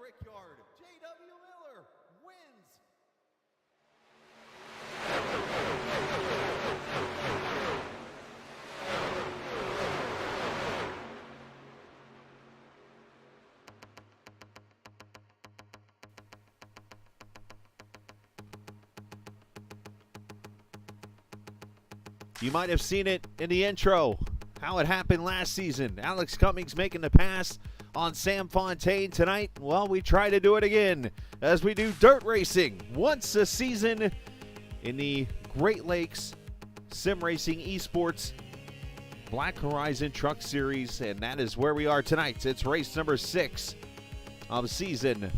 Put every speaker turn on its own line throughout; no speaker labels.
Brickyard, J.W. Miller wins.
You might have seen it in the intro, how it happened last season. Alex Cummings making the pass on Sam Fontaine tonight. Well, we try to do it again as we do dirt racing once a season in the Great Lakes Sim Racing Esports Black Horizon Truck Series, and that is where we are tonight. It's race number 6 of season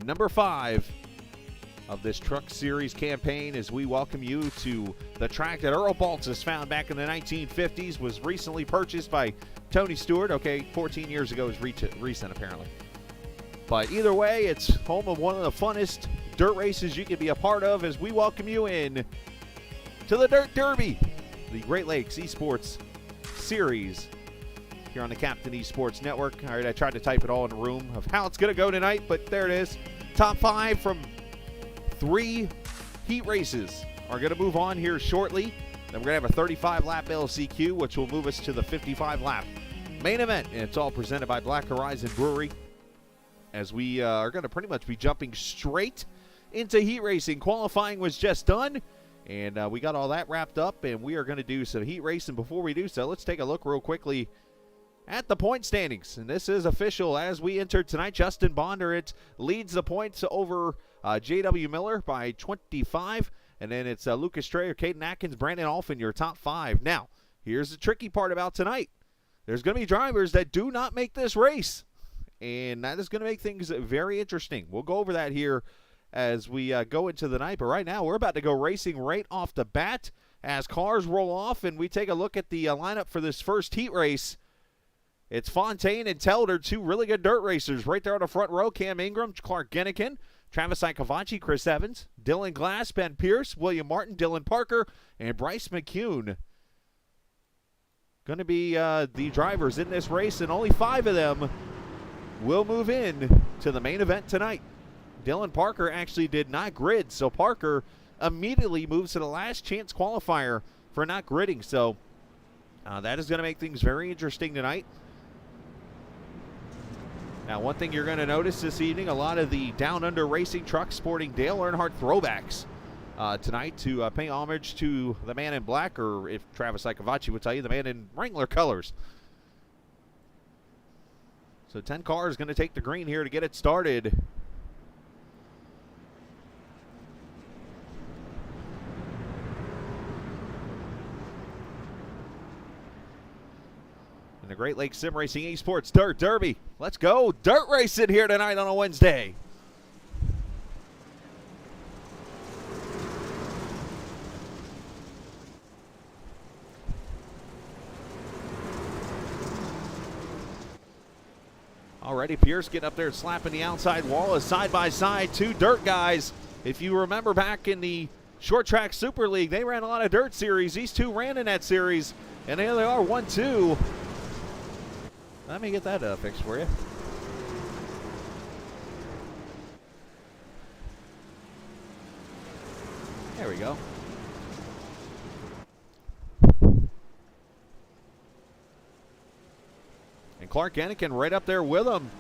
number 5 of this Truck Series campaign as we welcome you to the track that Earl Baltus found back in the 1950s, was recently purchased by Tony Stewart. Okay, 14 years ago is recent apparently. But either way, it's home of one of the funnest dirt races you can be a part of as we welcome you in to the Dirt Derby, the Great Lakes Esports Series here on the Captain Esports Network. All right, I tried to type it all in the room of how it's going to go tonight, but there it is. Top 5 from 3 heat races are going to move on here shortly. Then we're going to have a 35-lap LCQ, which will move us to the 55-lap main event. And it's all presented by Black Horizon Brewery, as we are going to pretty much be jumping straight into heat racing. Qualifying was just done, and we got all that wrapped up, and we are going to do some heat racing. Before we do so, let's take a look real quickly at the point standings. And this is official as we enter tonight. Justin Bondurant leads the points over J.W. Miller by 25. And then it's Lucas Strayer, Caden Atkins, Brandon Alphin, your top 5. Now, here's the tricky part about tonight. There's going to be drivers that do not make this race, and that is going to make things very interesting. We'll go over that here as we go into the night. But right now, we're about to go racing right off the bat as cars roll off, and we take a look at the lineup for this first heat race. It's Fontaine and Telder, 2 really good dirt racers. Right there on the front row, Cam Ingram, Clark Gennikin, Travis Icavacci, Chris Evans, Dylan Glass, Ben Pierce, William Martin, Dylan Parker, and Bryce McCune. Going to be the drivers in this race, and only 5 of them will move in to the main event tonight. Dylan Parker actually did not grid, so Parker immediately moves to the last chance qualifier for not gridding. So that is going to make things very interesting tonight. Now, one thing you're going to notice this evening, a lot of the Down Under racing trucks sporting Dale Earnhardt throwbacks tonight to pay homage to the man in black, or if Travis Icavacci would tell you, the man in Wrangler colors. So 10 cars going to take the green here to get it started. The Great Lakes Sim Racing Esports Dirt Derby. Let's go dirt racing here tonight on a Wednesday. Already Pierce getting up there and slapping the outside wall as side by side 2 dirt guys. If you remember back in the Short Track Super League, they ran a lot of dirt series. These 2 ran in that series, and there they are, 1-2. Let me get that fixed for you. There we go. And Clark Gennikin right up there with him.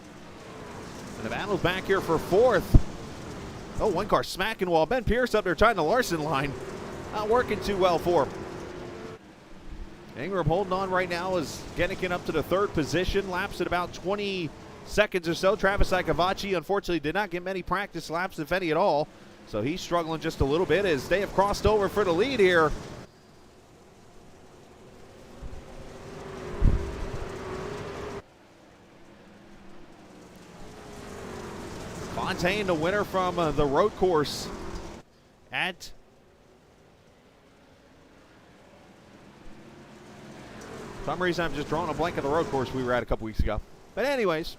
And the battle's back here for 4th. Oh, one car smacking wall. Ben Pierce up there trying the Larson line. Not working too well for him. Ingram holding on right now as Gennikin up to the 3rd position. Laps at about 20 seconds or so. Travis Icavacci unfortunately did not get many practice laps, if any at all. So he's struggling just a little bit as they have crossed over for the lead here. Fontaine, the winner from the road course at For some reason, I'm just drawing a blank of the road course we were at a couple weeks ago. But anyways,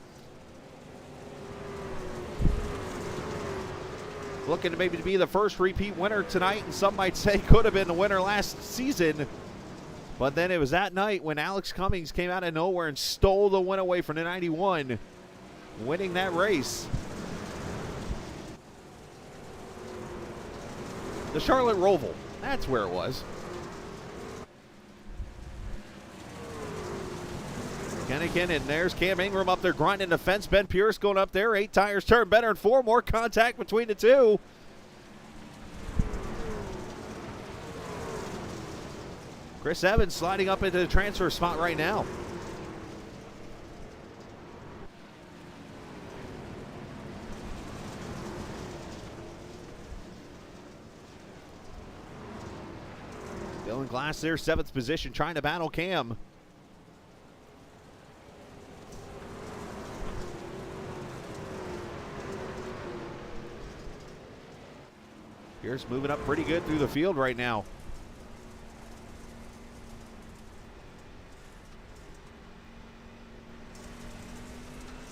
looking to maybe to be the first repeat winner tonight, and some might say could have been the winner last season. But then it was that night when Alex Cummings came out of nowhere and stole the win away from the 91, winning that race. The Charlotte Roval. That's where it was. Kennigan, and there's Cam Ingram up there grinding the fence. Ben Pierce going up there. 8 tires turn better and 4 more contact between the two. Chris Evans sliding up into the transfer spot right now. Dylan Glass there, 7th position, trying to battle Cam. Pierce moving up pretty good through the field right now.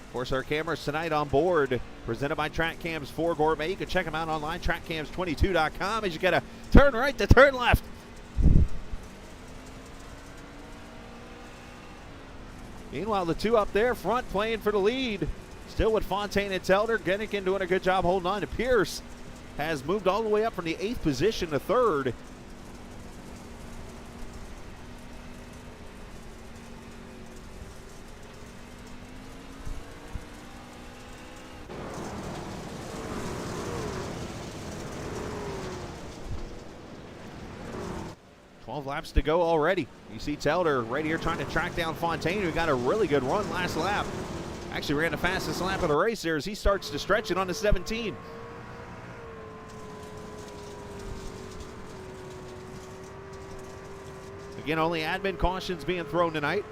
Of course, our cameras tonight on board, presented by TrackCams 4 Gourmet. You can check them out online, trackcams22.com, as you get a turn right to turn left. Meanwhile, the two up there front playing for the lead. Still with Fontaine and Telder. Gennigan doing a good job holding on to Pierce. Has moved all the way up from the 8th position to 3rd. Laps to go already. You see Telder right here trying to track down Fontaine, who got a really good run last lap. Actually ran the fastest lap of the race there as he starts to stretch it on the 17. Again, only admin cautions being thrown tonight.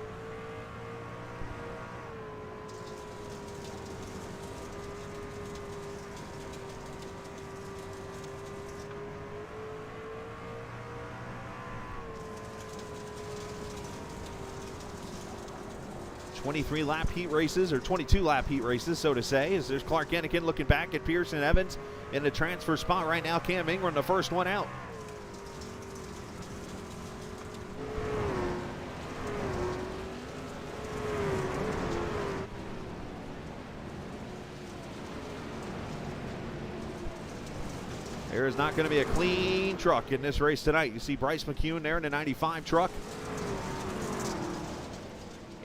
...23-lap heat races, or 22-lap heat races, so to say, as there's Clark Gennigan looking back at Pearson Evans in the transfer spot right now. Cam Ingram, the first one out. There is not going to be a clean truck in this race tonight. You see Bryce McCune there in the 95 truck.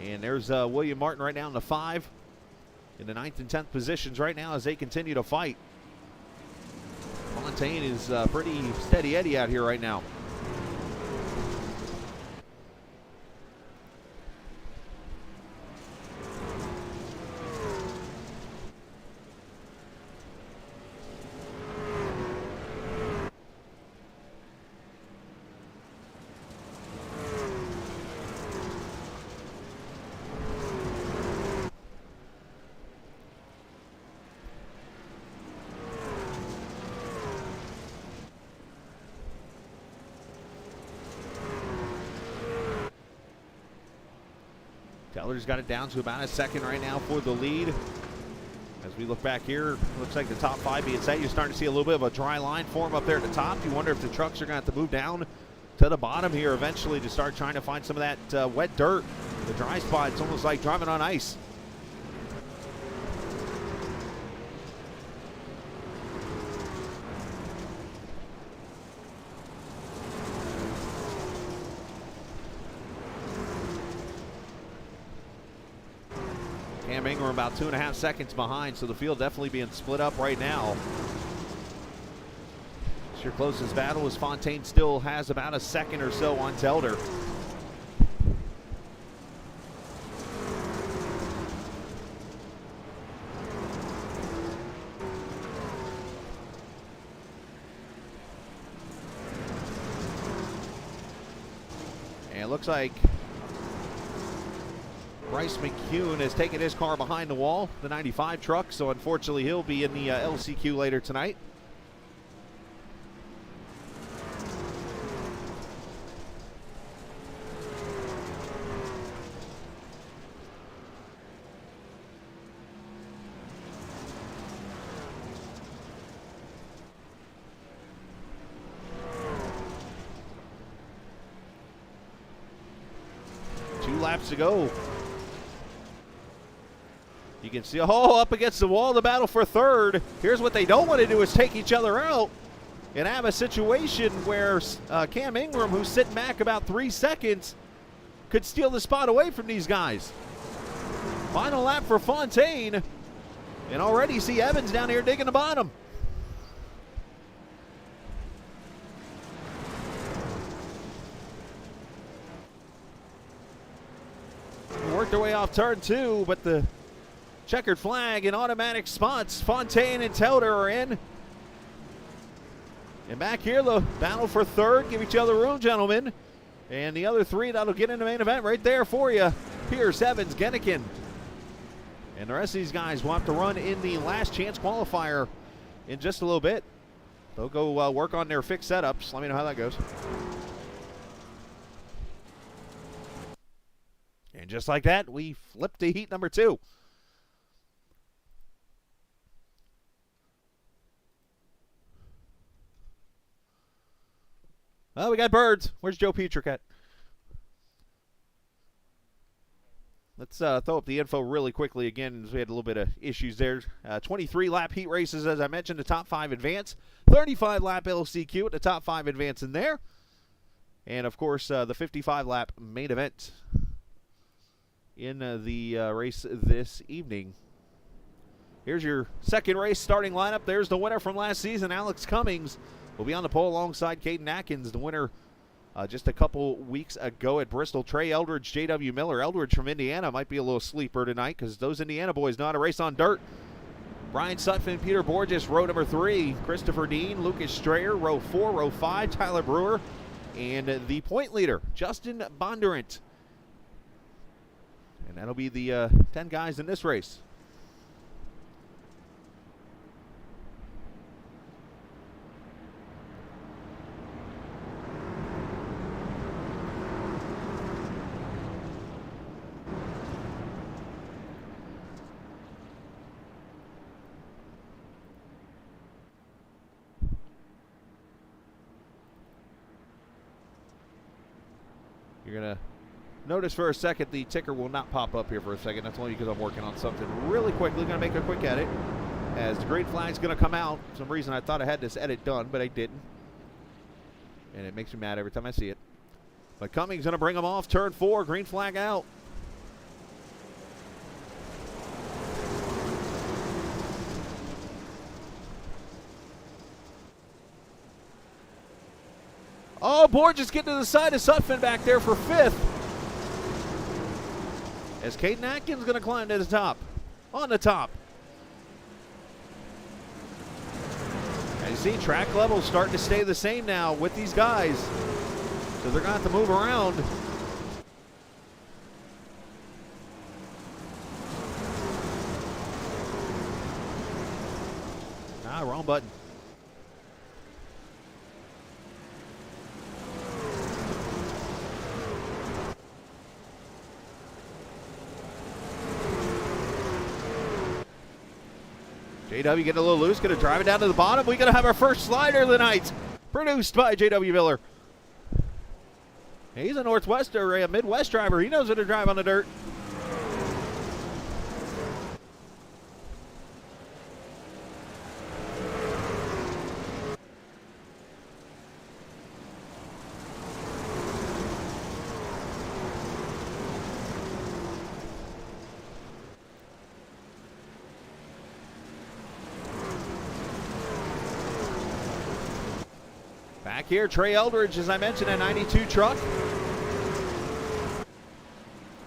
And there's William Martin right now in the 5. In the 9th and 10th positions right now as they continue to fight. Fontaine is pretty steady Eddie out here right now. Teller's got it down to about a second right now for the lead. As we look back here, looks like the top 5 being set. You're starting to see a little bit of a dry line form up there at the top. You wonder if the trucks are going to have to move down to the bottom here eventually to start trying to find some of that wet dirt. The dry spot, it's almost like driving on ice. Cam Ingram about 2.5 seconds behind, so the field definitely being split up right now. It's your closest battle as Fontaine still has about a second or so on Telder. And it looks like Bryce McCune has taken his car behind the wall, the 95 truck, so unfortunately he'll be in the LCQ later tonight. Two laps to go. You can see, up against the wall, the battle for third. Here's what they don't want to do is take each other out. and have a situation where Cam Ingram, who's sitting back about 3 seconds, could steal the spot away from these guys. Final lap for Fontaine, and already see Evans down here digging the bottom. Worked their way off turn 2, but the checkered flag and automatic spots. Fontaine and Telder are in. And back here, the battle for third. Give each other room, gentlemen. And the other three that'll get in the main event right there for you. Pierce, Evans, Gennikin. And the rest of these guys will have to run in the last chance qualifier in just a little bit. They'll go work on their fixed setups. Let me know how that goes. And just like that, we flipped to heat number 2. Oh, we got birds. Where's Joe Petrick at? Let's throw up the info really quickly again, as we had a little bit of issues there. 23-lap heat races, as I mentioned, the top 5 advance. 35-lap LCQ at the top 5 advance in there. And, of course, the 55-lap main event in the race this evening. Here's your second race starting lineup. There's the winner from last season, Alex Cummings, will be on the pole alongside Caden Atkins, the winner just a couple weeks ago at Bristol. Trey Eldridge, J.W. Miller. Eldridge from Indiana might be a little sleeper tonight because those Indiana boys know how to race on dirt. Brian Sutphin, Peter Borges, row number 3. Christopher Dean, Lucas Strayer, row 4, row 5. Tyler Brewer, and the point leader, Justin Bondurant. And that'll be the 10 guys in this race. You're going to notice for a second the ticker will not pop up here for a second. That's only because I'm working on something really quickly. Going to make a quick edit as the green flag's going to come out. For some reason I thought I had this edit done, but I didn't. And it makes me mad every time I see it. But Cummings going to bring them off. Turn 4, green flag out. Oh, Borges getting to the side of Sutphin back there for 5th. As Caden Atkins going to climb to the top. On the top. As you see, track level's starting to stay the same now with these guys. So they're going to have to move around. Ah, wrong button. JW getting a little loose, going to drive it down to the bottom. We're going to have our first slider of the night, produced by JW Miller. He's a Northwest or a Midwest driver. He knows how to drive on the dirt. Back here, Trey Eldridge, as I mentioned, a 92 truck.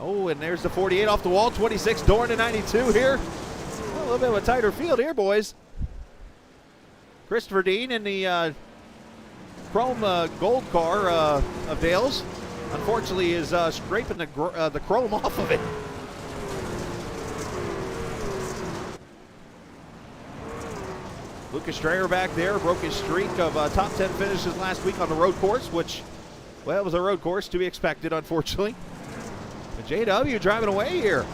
Oh, and there's the 48 off the wall, 26 door into 92 here. A little bit of a tighter field here, boys. Christopher Dean in the chrome gold car of Dale's. Unfortunately, is scraping the chrome off of it. Lucas Strayer back there broke his streak of top 10 finishes last week on the road course, which, well, it was a road course to be expected, unfortunately. But JW driving away here.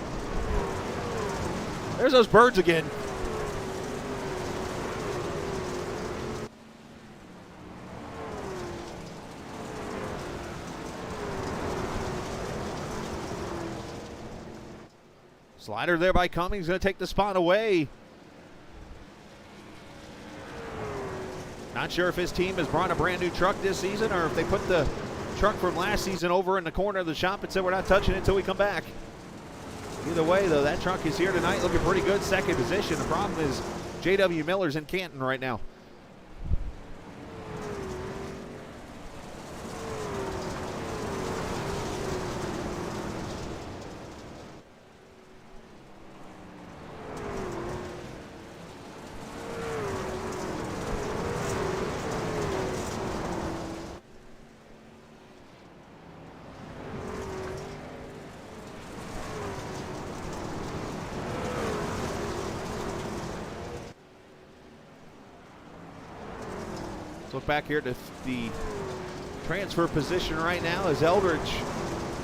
There's those birds again. Slider there by Cummings, going to take the spot away. Not sure if his team has brought a brand new truck this season or if they put the truck from last season over in the corner of the shop and said we're not touching it until we come back. Either way, though, that truck is here tonight looking pretty good, second position. The problem is J.W. Miller's in Canton right now. Let's look back here to the transfer position right now as Eldridge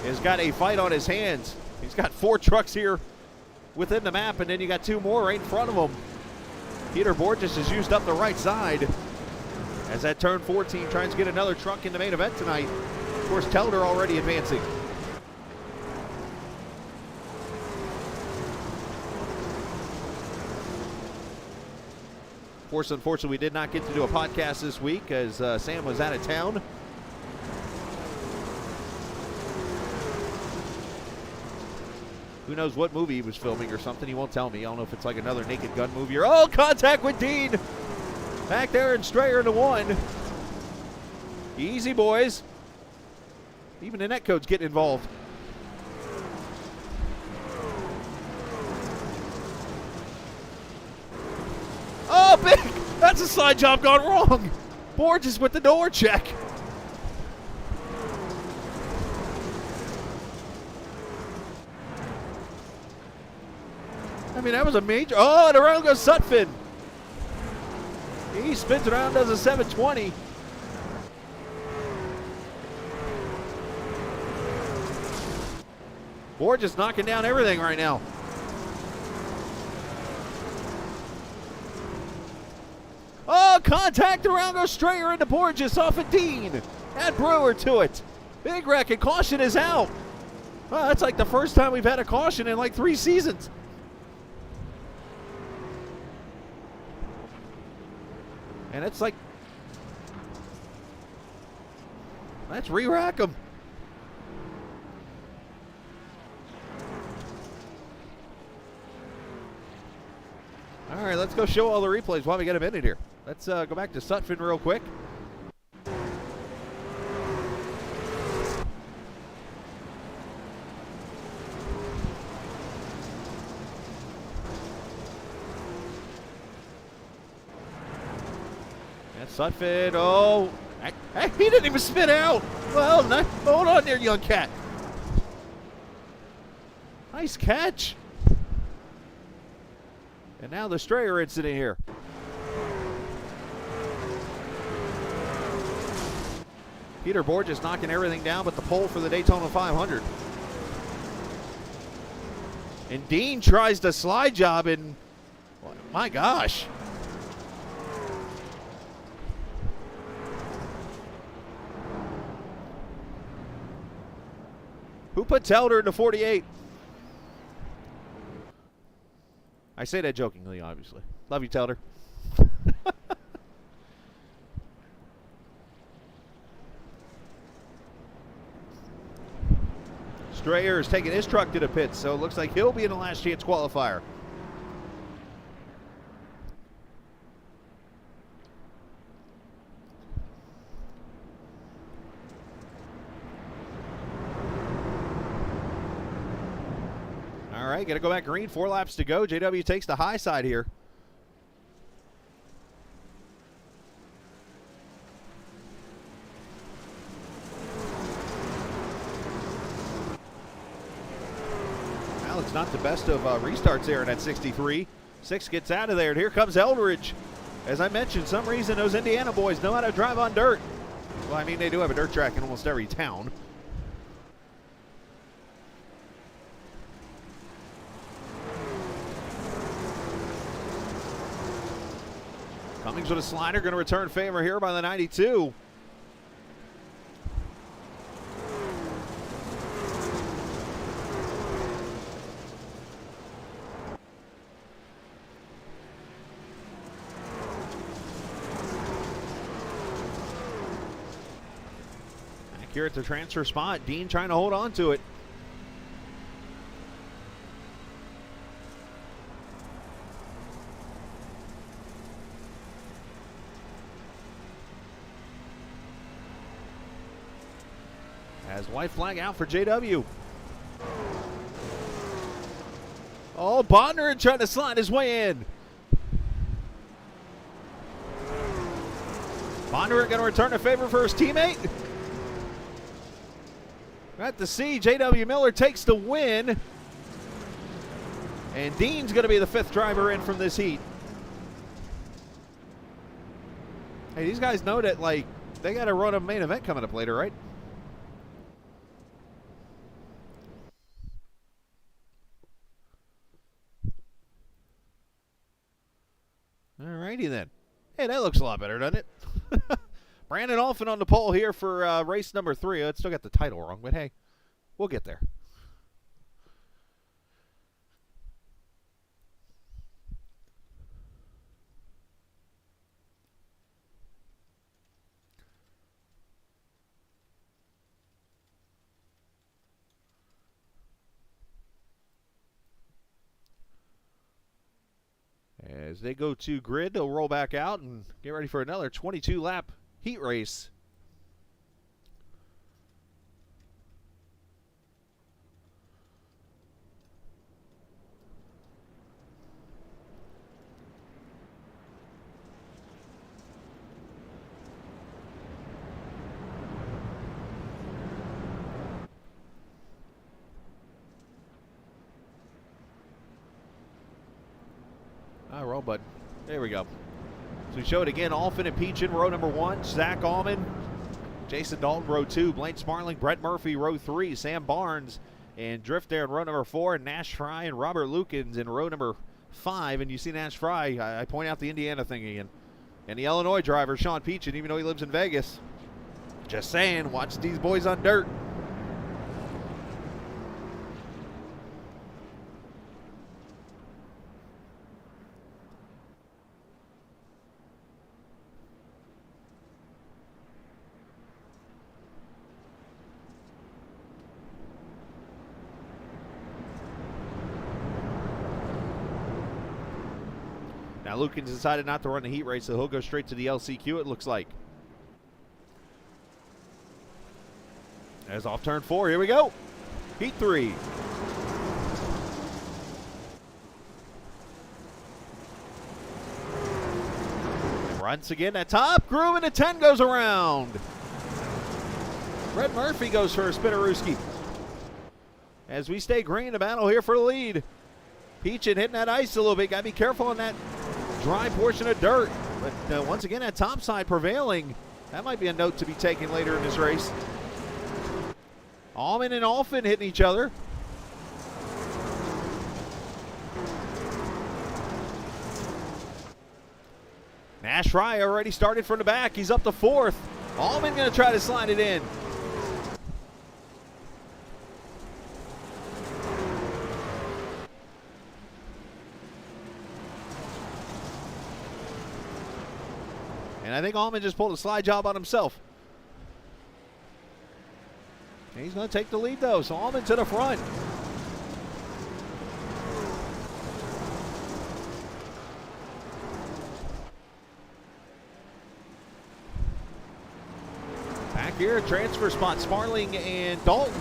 has got a fight on his hands. He's got 4 trucks here within the map, and then you got 2 more right in front of him. Peter Borges has used up the right side as that turn 14 tries to get another truck in the main event tonight. Of course, Telder already advancing. Of course, unfortunately, we did not get to do a podcast this week as Sam was out of town. Who knows what movie he was filming or something. He won't tell me. I don't know if it's like another Naked Gun movie or, oh, contact with Dean. Back there and Strayer into 1. Easy, boys. Even the netcode's getting involved. Oh, big! That's a side job gone wrong. Borges with the door check. I mean, that was a major. Oh, and around goes Sutphin. He spins around, does a 720. Borges knocking down everything right now. Oh, contact around goes Strayer into Borges off of Dean. Add Brewer to it. Big wreck and caution is out. Well, that's like the first time we've had a caution in like 3 seasons. And it's like, let's re-rack them. All right, let's go show all the replays while we get a minute here. Let's go back to Sutphin real quick. That's Sutphin. Oh, hey, he didn't even spin out. Well, hold on there, young cat. Nice catch. And now the Strayer incident here. Peter Borges knocking everything down but the pole for the Daytona 500. And Dean tries the slide job and, my gosh. Who put Telder into 48? I say that jokingly, obviously. Love you, Telder. Strayer is taking his truck to the pits, so it looks like he'll be in the last chance qualifier. All right, got to go back green. 4 laps to go. JW takes the high side here. Well, it's not the best of restarts there in that 63. 6 gets out of there, and here comes Eldridge. As I mentioned, some reason those Indiana boys know how to drive on dirt. Well, I mean, they do have a dirt track in almost every town. Cummings with a slider, going to return favor here by the 92. here at the transfer spot. Dean trying to hold on to it. As white flag out for JW. Oh, Bondurant trying to slide his way in. Bondurant going to return a favor for his teammate. At the C, JW Miller takes the win. And Dean's going to be the 5th driver in from this heat. Hey, these guys know that, like, they got to run a main event coming up later, right? Alrighty then. Hey, that looks a lot better, doesn't it? Brandon Alphin on the pole here for race number 3. I still got the title wrong, but hey, we'll get there. As they go to grid, they'll roll back out and get ready for another 22-lap heat race. Roll button. There we go. So we show it again. Alphin and Peach in row number 1. Zach Allman, Jason Dalton, row 2. Blaine Smarling, Brett Murphy, row 3. Sam Barnes and Drift there in row number 4. Nash Fry and Robert Lukens in row number 5. And you see Nash Fry, I point out the Indiana thing again. And the Illinois driver, Sean Peachin, even though he lives in Vegas. Just saying, watch these boys on dirt. Now Lukens decided not to run the heat race, so he'll go straight to the LCQ, it looks like. As off turn 4, here we go. Heat 3. Runs again at top. Groove and a 10 goes around. Brett Murphy goes for a Spinarooski. As we stay green, the battle here for the lead. Peachin hitting that ice a little bit. Got to be careful on that dry portion of dirt. But once again, that top side prevailing. That might be a note to be taken later in this race. Allman and Alphin hitting each other. Nash Fry already started from the back. He's up to 4th. Allman going to try to slide it in. And I think Allman just pulled a slide job on himself. And he's going to take the lead, though. So Allman to the front. Back here, transfer spot, Smarling and Dalton.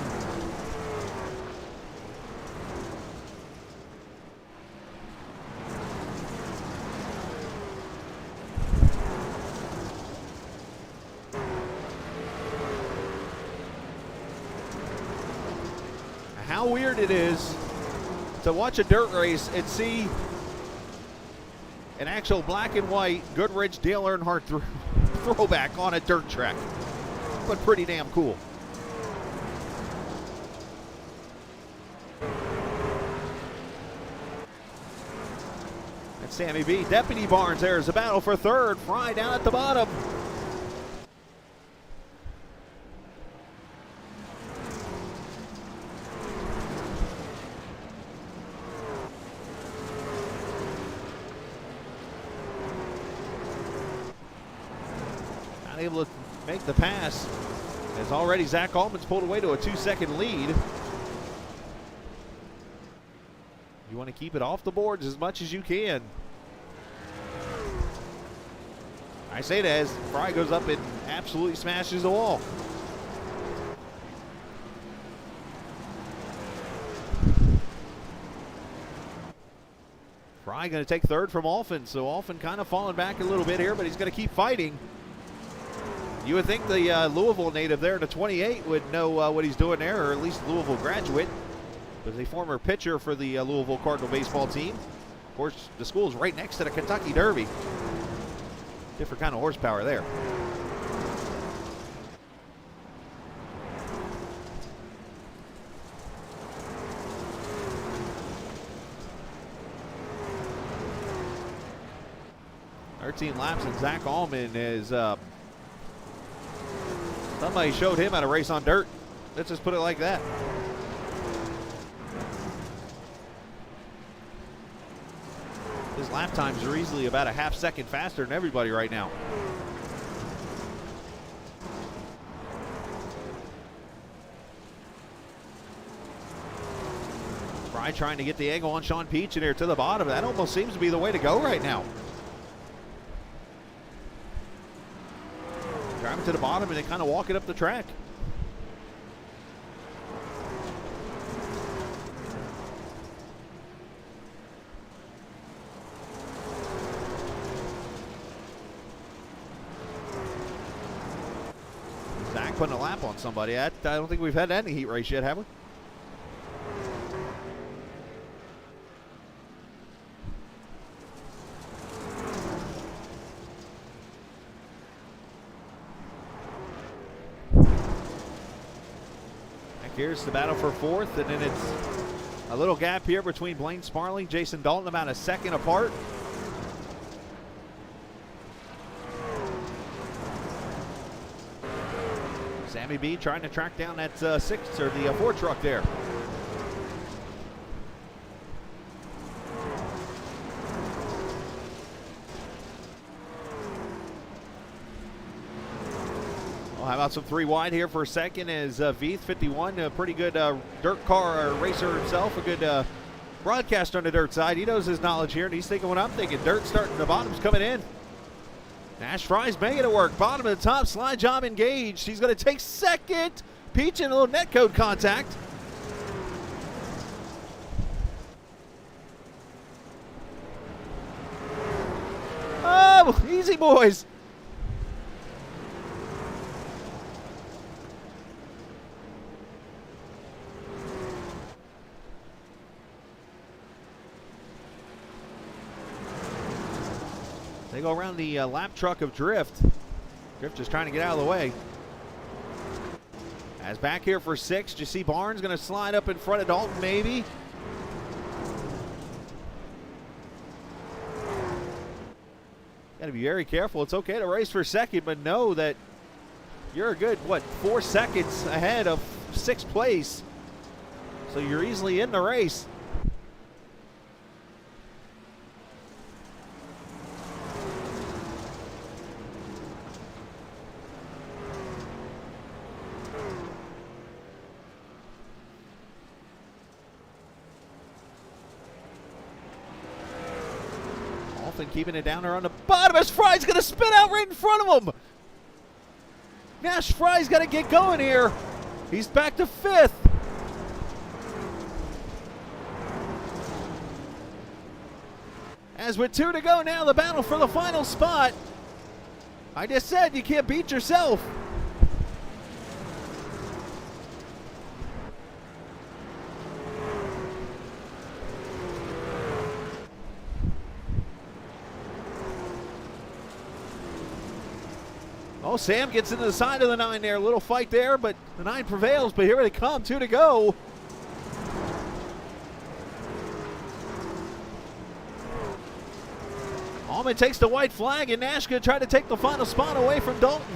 How weird it is to watch a dirt race and see an actual black and white Goodrich Dale Earnhardt throwback on a dirt track, but pretty damn cool. That's Sammy B. Deputy Barnes there is a battle for 3rd. Fry down at the bottom. Able to make the pass. As already Zach Allman's pulled away to a 2-second lead. You want to keep it off the boards as much as you can. I say that as Fry goes up and absolutely smashes the wall. Fry going to take third from Alphen, so Alphen kind of falling back a little bit here, but he's going to keep fighting. You would think the Louisville native there to 28 would know what he's doing there, or at least Louisville graduate. Was a former pitcher for the Louisville Cardinal baseball team. Of course, the school is right next to the Kentucky Derby. Different kind of horsepower there. Thirteen laps, and Zach Allman is somebody showed him how to race on dirt. Let's just put it like that. His lap times are easily about a half second faster than everybody right now. Fry trying to get the angle on Sean Peach in here to the bottom. That almost seems to be the way to go right now. Driving to the bottom and then kind of walking up the track. Zach putting a lap on somebody. I don't think we've had any heat race yet, have we? Here's the battle for fourth, and then it's a little gap here between Blaine Sparling, Jason Dalton, about a second apart. Sammy B trying to track down that six or the Ford truck there. How about some three wide here for a second as Veith 51, a pretty good dirt car racer himself, a good broadcaster on the dirt side. He knows his knowledge here, and he's thinking what I'm thinking. Dirt starting, the bottom's coming in. Nash Fry's making it work. Bottom of the top, slide job engaged. He's going to take second. Peach in a little net code contact. Oh, easy boys. They go around the lap truck of Drift. Drift just trying to get out of the way. As back here for sixth, you see Barnes going to slide up in front of Dalton, maybe. Got to be very careful. It's okay to race for second, but know that you're a good, 4 seconds ahead of sixth place. So you're easily in the race. Keeping it down there on the bottom as Fry's going to spin out right in front of him. Nash Fry's got to get going here. He's back to fifth. As with 2 to go now, the battle for the final spot. I just said you can't beat yourself. Oh, Sam gets into the side of the 9 there. A little fight there, but the 9 prevails. But here they come, 2 to go. Allman takes the white flag, and Nash going to try to take the final spot away from Dalton.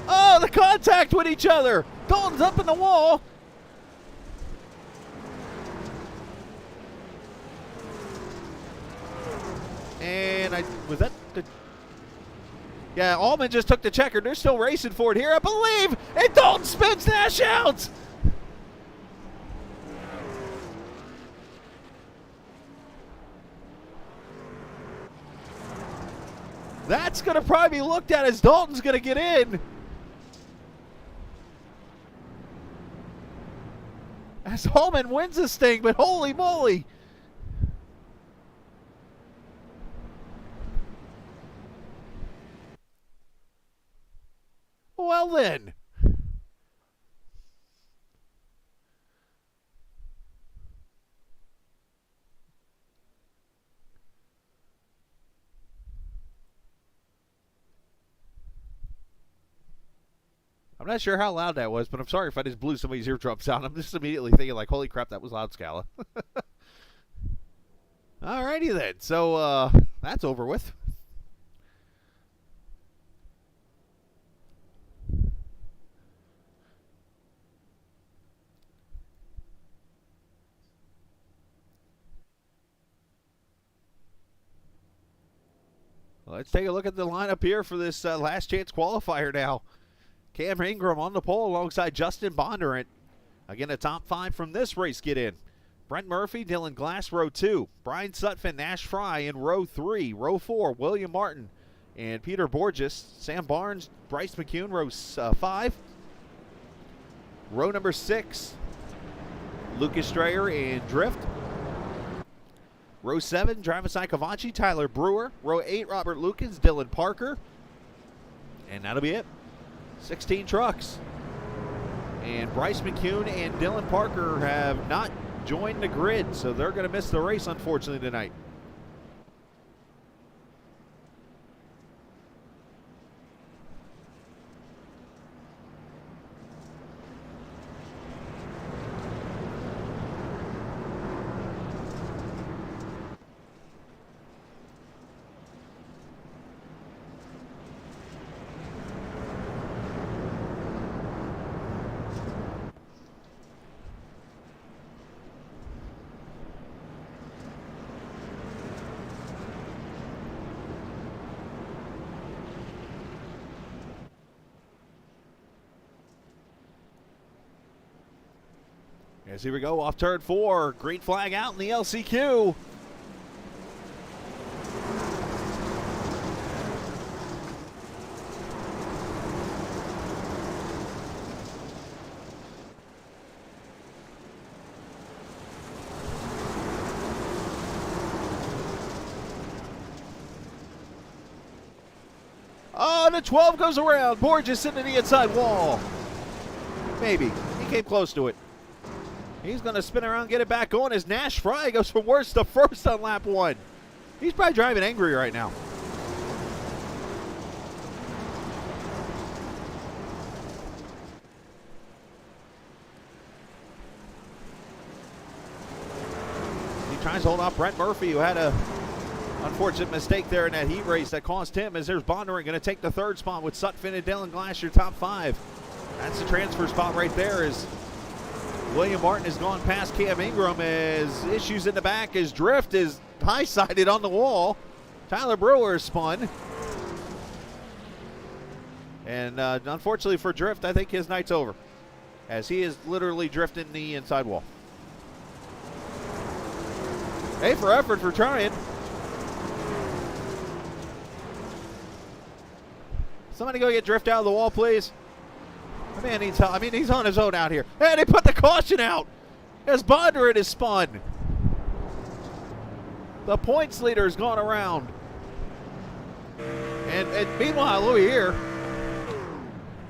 Oh, the contact with each other. Dalton's up in the wall. And was that Yeah, Allman just took the checker. They're still racing for it here, I believe. And Dalton spins Nash out. That's going to probably be looked at as Dalton's going to get in. As Allman wins this thing, but holy moly. Well then. I'm not sure how loud that was, but I'm sorry if I just blew somebody's eardrums out. I'm just immediately thinking like, holy crap, that was loud, Scala. Alrighty then. So that's over with. Let's take a look at the lineup here for this last chance qualifier now. Cam Ingram on the pole alongside Justin Bondurant. Again, a top 5 from this race get in. Brent Murphy, Dylan Glass, row 2. Brian Sutphin, Nash Fry in row 3. Row 4, William Martin and Peter Borges. Sam Barnes, Bryce McCune, row 5. Row number 6, Lucas Strayer and Drift. Row 7, Travis Icavaci, Tyler Brewer. Row 8, Robert Lukens, Dylan Parker. And that'll be it. 16 trucks. And Bryce McCune and Dylan Parker have not joined the grid, so they're going to miss the race, unfortunately, tonight. As here we go, off turn 4, green flag out in the LCQ. Oh, the 12 goes around. Borges sitting in the inside wall. Maybe. He came close to it. He's going to spin around and get it back on as Nash Fry goes from worst to first on lap 1. He's probably driving angry right now. He tries to hold off Brent Murphy, who had a unfortunate mistake there in that heat race that cost him, as there's Bondurant going to take the 3rd spot with Sutphin and Dylan Glass, your top 5. That's the transfer spot right there, as William Martin has gone past Cam Ingram, as issues in the back as Drift is high-sided on the wall. Tyler Brewer is spun. And unfortunately for Drift, I think his night's over, as he is literally drifting the inside wall. Hey, for effort for trying. Somebody go get Drift out of the wall, please. The man needs help. I mean, he's on his own out here. Hey, they put the caution out as Bondurant is spun. The points leader has gone around. And meanwhile, over here,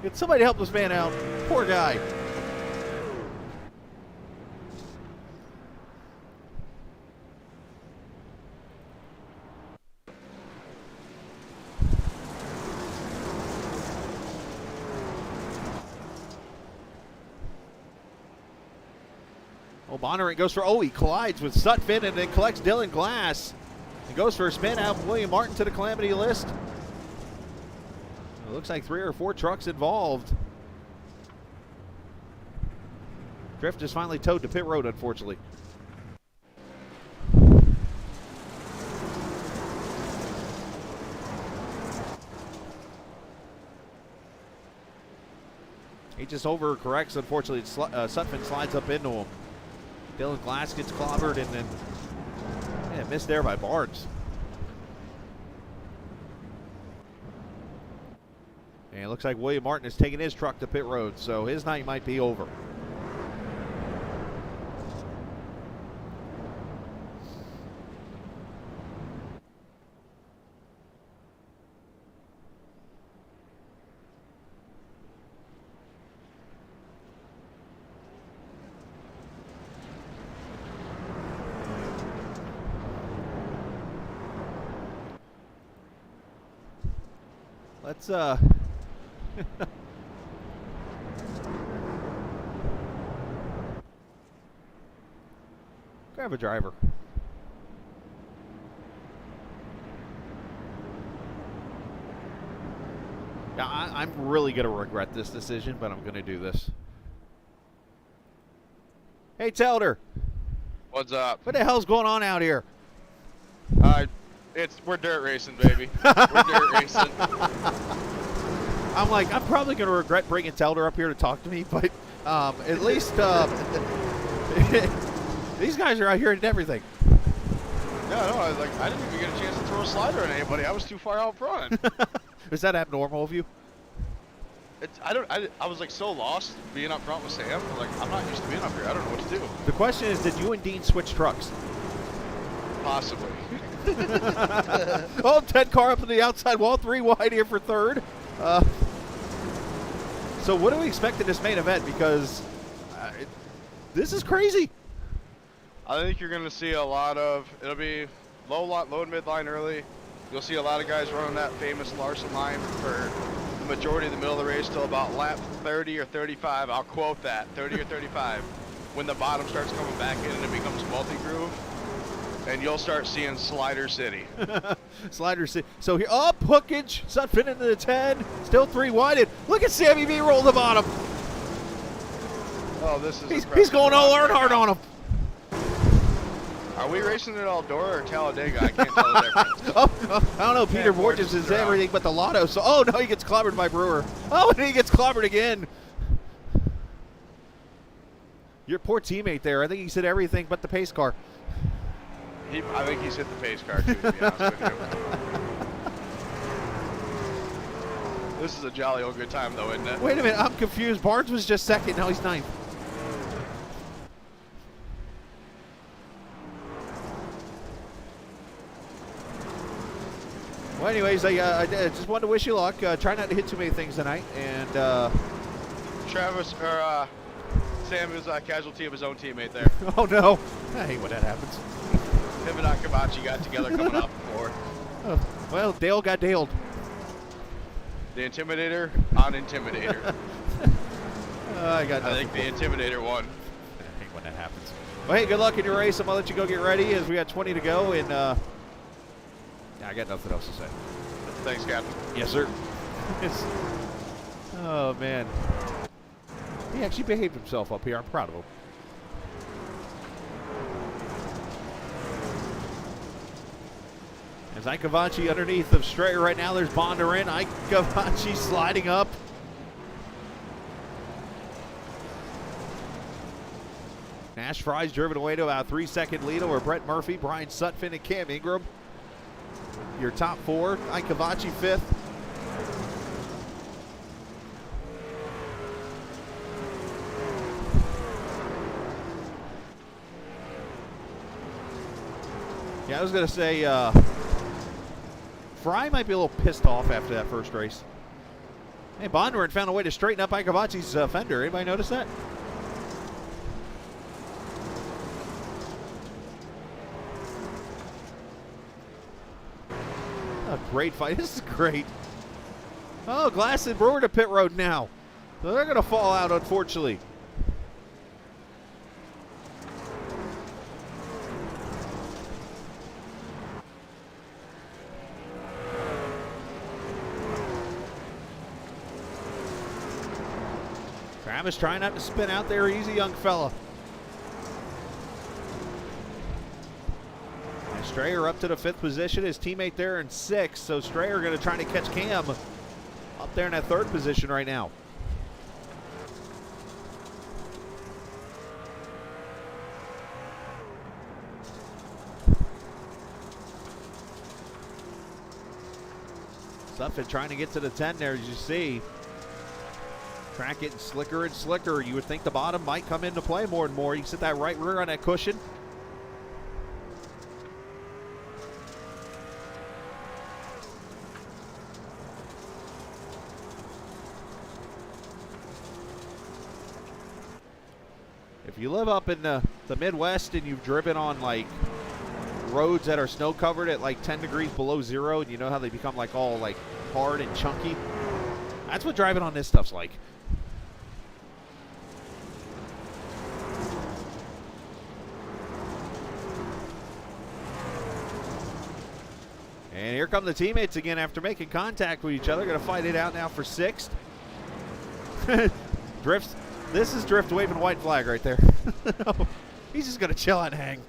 can somebody help this man out? Poor guy. Bondurant goes for, he collides with Sutphin and then collects Dylan Glass. He goes for a spin out. William Martin to the calamity list. It looks like 3 or 4 trucks involved. Drift is finally towed to pit road, unfortunately. just overcorrects. Unfortunately, Sutphin slides up into him. Dylan Glass gets clobbered, and then missed there by Barnes. And it looks like William Martin is taking his truck to pit road, so his night might be over. Let's grab a driver. Yeah, I'm really going to regret this decision, but I'm going to do this. Hey, Telder.
What's up?
What the hell's going on out here?
We're dirt racing, baby. We're dirt racing.
I'm probably going to regret bringing Telder up here to talk to me, but at least these guys are out here and everything.
Yeah, no, I didn't even get a chance to throw a slider at anybody. I was too far out front.
Is that abnormal of you?
I was like so lost being up front with Sam. I'm not used to being up here. I don't know what to do.
The question is, did you and Dean switch trucks?
Possibly.
Oh, 10 car up on the outside wall, 3 wide here for third. So what do we expect in this main event? Because this is crazy.
I think you're going to see a lot of, it'll be low and mid line early. You'll see a lot of guys running that famous Larson line for the majority of the middle of the race till about lap 30 or 35. I'll quote that, 30 or 35. When the bottom starts coming back in and it becomes multi-groove, and you'll start seeing Slider City.
Slider City. So here, up, hookage, Sutphin into the 10, still 3 wide. Look at Sammy V roll the bottom.
Oh, this is
he's going all Earnhardt on him.
Are we racing at Eldora or Talladega? I can't tell the difference.
I don't know. Peter Borges is everything but the lotto. So, oh, no, he gets clobbered by Brewer. Oh, and he gets clobbered again. Your poor teammate there. I think he's hit everything but the pace car.
I think he's hit the pace car, too, to be honest with you. This is a jolly old good time, though, isn't it?
Wait a minute. I'm confused. Barnes was just second. Now he's 9th. Well, anyways, I just wanted to wish you luck. Try not to hit too many things tonight. And
Sam is a casualty of his own teammate there.
Oh, no. I hate when that happens.
Him and Akabachi got together coming off before.
Oh, well, Dale got Daled.
The Intimidator on Intimidator.
I
think the Intimidator won.
I hate when that happens. Well, hey, good luck in your race. I'm going to let you go get ready as we got 20 to go. And I got nothing else to say.
Thanks, Captain.
Yes, sir. Oh, man. He actually behaved himself up here. I'm proud of him. As Ikevachi underneath of Strayer right now, there's Bonder in. Ikevachi sliding up. Nash Fry's driven away to about a 3-second lead over Brett Murphy, Brian Sutphin, and Cam Ingram. Your top 4. Ikevachi 5th. Yeah, I was going to say, Fry might be a little pissed off after that first race. Hey, Bondurant found a way to straighten up Ikevachi's fender. Anybody notice that? A great fight. This is great. Oh, Glass and Brewer to pit road now. So they're going to fall out, unfortunately. Travis trying not to spin out there. Easy, young fella. And Strayer up to the 5th position. His teammate there in 6th. So Strayer going to try to catch Cam up there in that 3rd position right now. Sutphin trying to get to the 10 there, as you see. Track getting slicker and slicker. You would think the bottom might come into play more and more. You can sit that right rear on that cushion. If you live up in the Midwest and you've driven on like roads that are snow covered at like 10 degrees below zero, and you know how they become like all like hard and chunky, that's what driving on this stuff's like. And here come the teammates again after making contact with each other. Going to fight it out now for 6th. Drifts. This is Drift waving white flag right there. He's just going to chill and hang.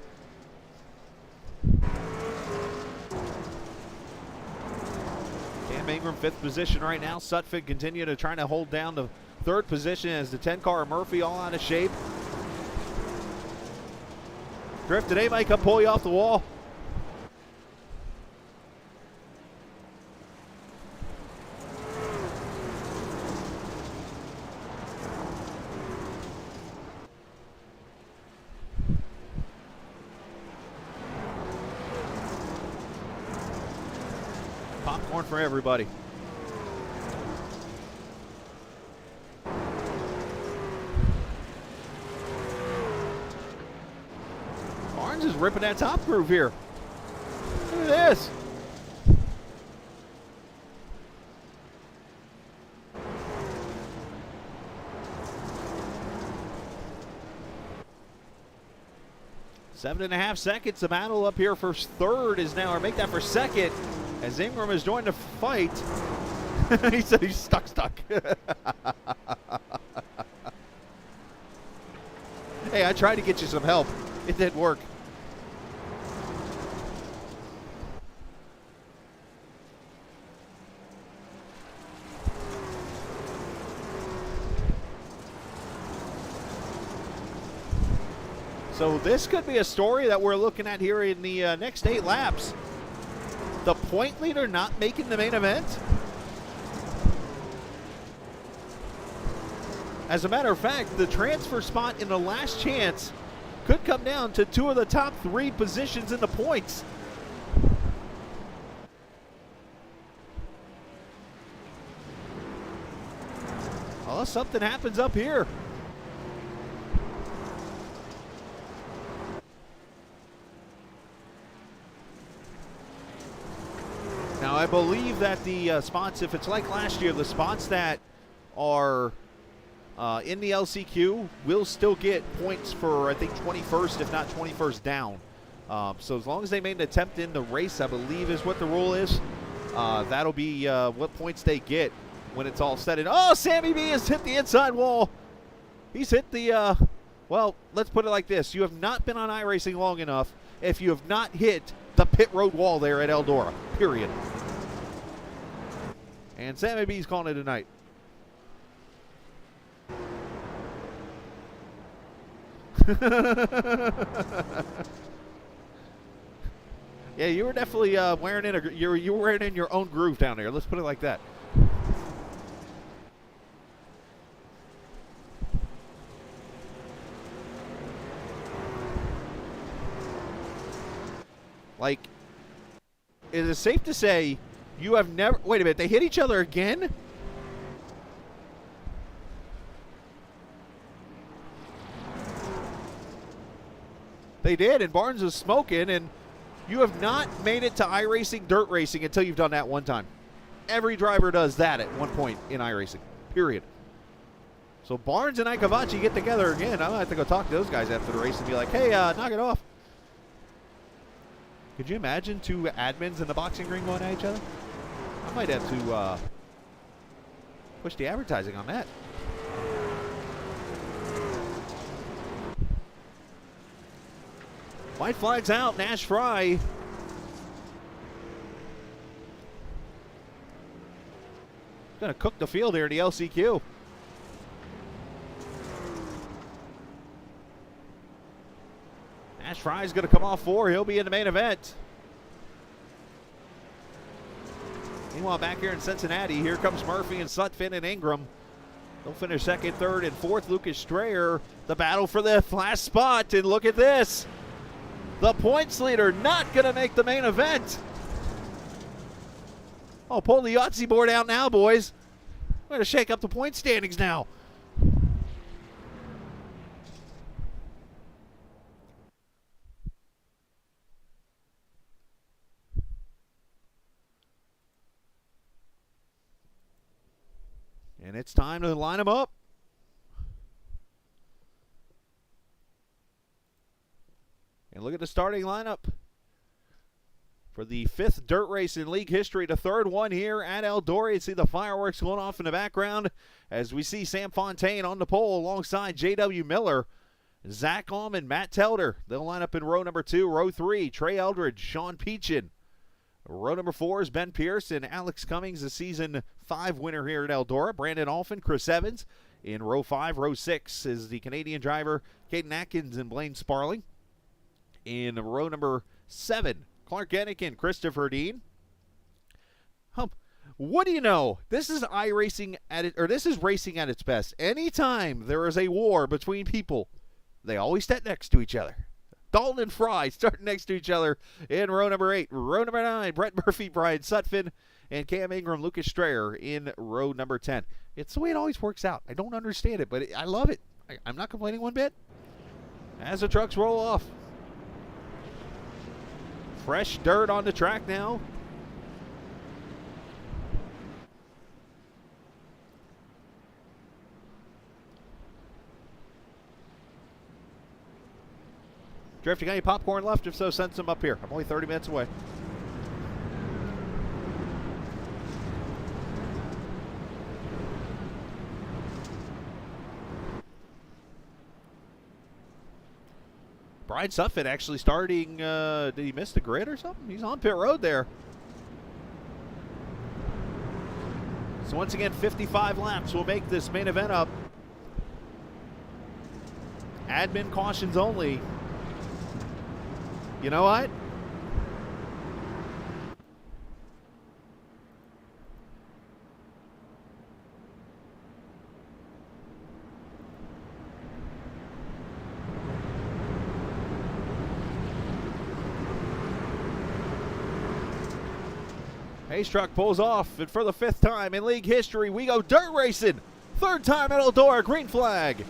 Cam Ingram 5th position right now. Sutphin continue to try to hold down the 3rd position as the 10 car Murphy all out of shape. Drift today might come pull you off the wall. Popcorn for everybody. Barnes is ripping that top groove here. Look at this. Seven and a half seconds. The battle up here for 3rd is now, or make that for 2nd. As Ingram has joined the fight. He said he's stuck. Hey, I tried to get you some help. It didn't work. So this could be a story that we're looking at here in the next 8 laps. The point leader not making the main event? As a matter of fact, the transfer spot in the last chance could come down to 2 of the top 3 positions in the points. Unless something happens up here. Now, I believe that the spots, if it's like last year, the spots that are in the LCQ will still get points for, I think, 21st, if not 21st down. So as long as they made an attempt in the race, I believe is what the rule is, that'll be what points they get when it's all said. And, oh, Sammy B has hit the inside wall. He's hit the, well, let's put it like this. You have not been on iRacing long enough if you have not hit the pit road wall there at Eldora, period. And Sammy B's calling it a night. Yeah, you were definitely wearing in you were wearing in your own groove down there. Let's put it like that. Like, is it safe to say you have never... Wait a minute, they hit each other again? They did, and Barnes is smoking, and you have not made it to iRacing dirt racing until you've done that one time. Every driver does that at one point in iRacing, period. So Barnes and Ikavachi get together again. I'm going to have to go talk to those guys after the race and be like, hey, knock it off. Could you imagine 2 admins in the boxing ring going at each other? I might have to push the advertising on that. White flag's out. Nash Fry. Gonna cook the field here in the LCQ. Nash Fry's gonna come off 4. He'll be in the main event. Meanwhile, back here in Cincinnati, here comes Murphy and Sutphin and Ingram. They'll finish second, third, and fourth. Lucas Strayer, the battle for the last spot. And look at this. The points leader not going to make the main event. Oh, pull the Yahtzee board out now, boys. We're going to shake up the point standings now. And it's time to line them up. And look at the starting lineup for the 5th dirt race in league history, the 3rd one here at Eldora. You see the fireworks going off in the background as we see Sam Fontaine on the pole alongside J.W. Miller, Zach Allman, Matt Telder. They'll line up in row number 2. Row 3, Trey Eldridge, Sean Peachin. Row number 4 is Ben Pierce and Alex Cummings, the season 5 winner here at Eldora. Brandon Alphin, Chris Evans. In row 5, row 6 is the Canadian driver Caden Atkins and Blaine Sparling. In row number 7, Clark Enick, Christopher Dean. What do you know? This is iRacing this is racing at its best. Anytime there is a war between people, they always stand next to each other. Dalton and Fry starting next to each other in row number 8. Row number 9, Brett Murphy, Brian Sutphin, and Cam Ingram, Lucas Strayer in row number 10. It's the way it always works out. I don't understand it, but I love it. I'm not complaining one bit. As the trucks roll off. Fresh dirt on the track now. Drift, you got any popcorn left? If so, send some up here. I'm only 30 minutes away. Brian Sutphin actually starting, did he miss the grid or something? He's on pit road there. So once again, 55 laps will make this main event up. Admin cautions only. You know what? Hayes truck pulls off, and for the 5th time in league history, we go dirt racing. 3rd time at Eldora, green flag.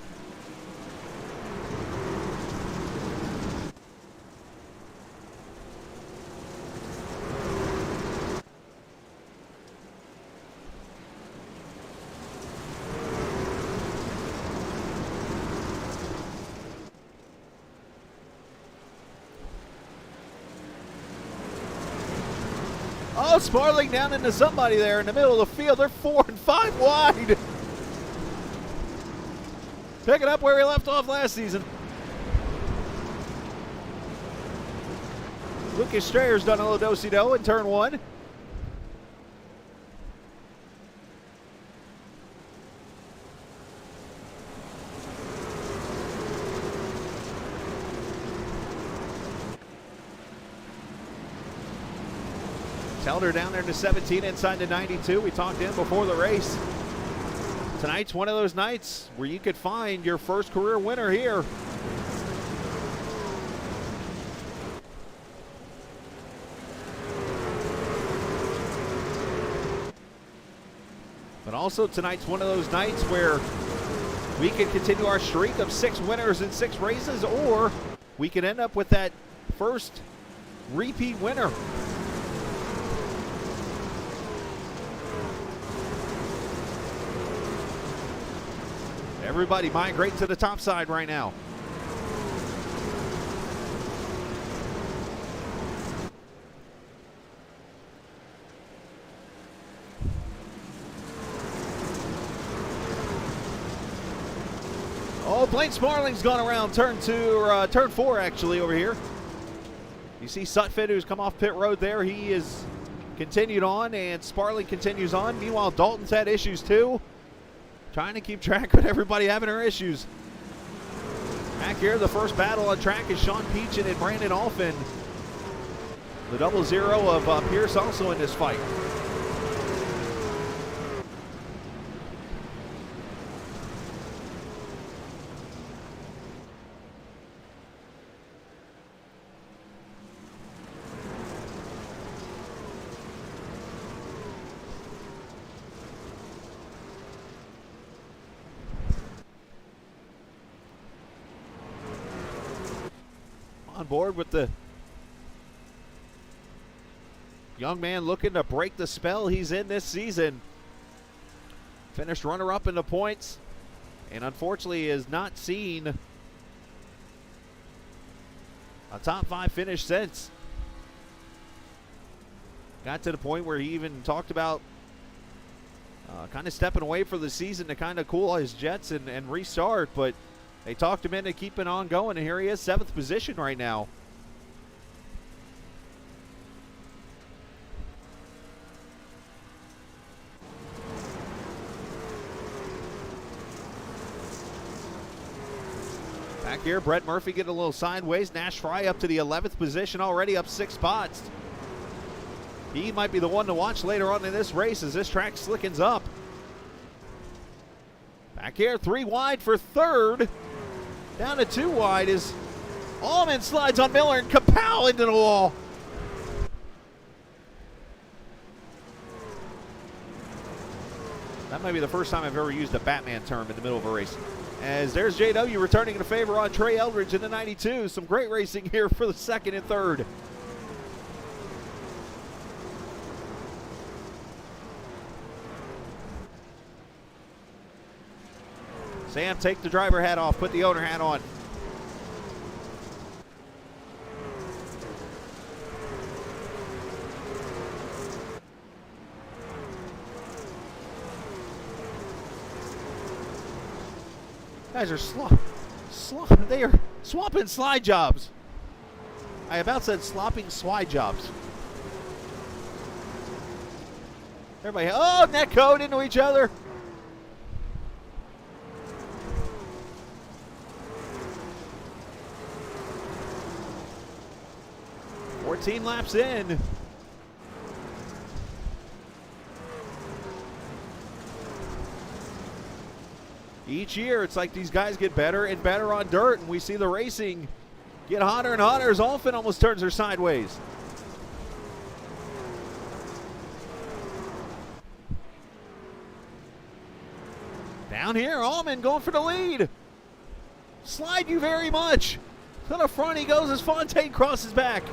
Oh, Sparling down into somebody there in the middle of the field. They're 4 and 5 wide. Picking up where he left off last season. Lucas Strayer's done a little do-si-do in turn 1. Telder down there to 17 inside the 92. We talked in before the race. Tonight's one of those nights where you could find your first career winner here. But also tonight's one of those nights where we could continue our streak of 6 winners in 6 races, or we could end up with that first repeat winner. Everybody migrate to the top side right now. Oh, Blaine Sparling's gone around turn 4 actually over here. You see Sutphin, who's come off pit road there. He is continued on, and Sparling continues on. Meanwhile, Dalton's had issues too. Trying to keep track of everybody having their issues. Back here, the first battle on track is Sean Peachin and Brandon Alphin. The 00 of Pierce also in this fight. on board with the young man looking to break the spell he's in this season. Finished runner-up in the points, and unfortunately has not seen a top 5 finish since. Got to the point where he even talked about kind of stepping away for the season to kind of cool his jets and restart, but they talked him into keeping on going, and here he is, 7th position right now. Back here, Brett Murphy getting a little sideways. Nash Fry up to the 11th position, already up 6 spots. He might be the one to watch later on in this race as this track slickens up. Back here, 3 wide for 3rd. Down to 2 wide is Allman, slides on Miller and kapow into the wall. That might be the first time I've ever used a Batman term in the middle of a race. As there's JW returning in favor on Trey Eldridge in the 92. Some great racing here for the 2nd and 3rd. Sam, take the driver hat off, put the owner hat on. Guys are they are swapping slide jobs. I about said slopping slide jobs. Everybody, oh, net code into each other. 14 laps in. Each year, it's like these guys get better and better on dirt, and we see the racing get hotter and hotter as Alfin almost turns her sideways. Down here, Allman going for the lead. Slide you very much. To the front he goes as Fontaine crosses back.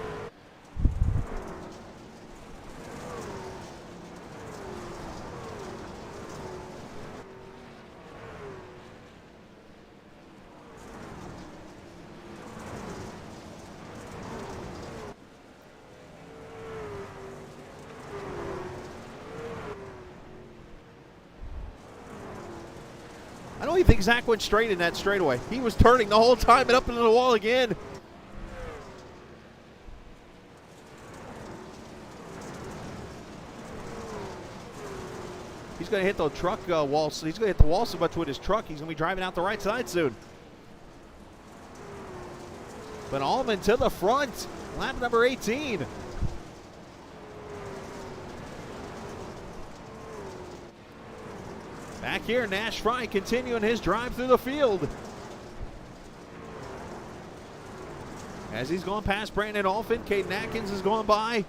I don't even think Zach went straight in that straightaway. He was turning the whole time and up into the wall again. He's going to hit the truck wall. He's going to hit the wall so much with his truck. He's going to be driving out the right side soon. But Allman to the front. Lap number 18. Back here, Nash Fry continuing his drive through the field. As he's going past Brandon Alfin, Caden Atkins is going by.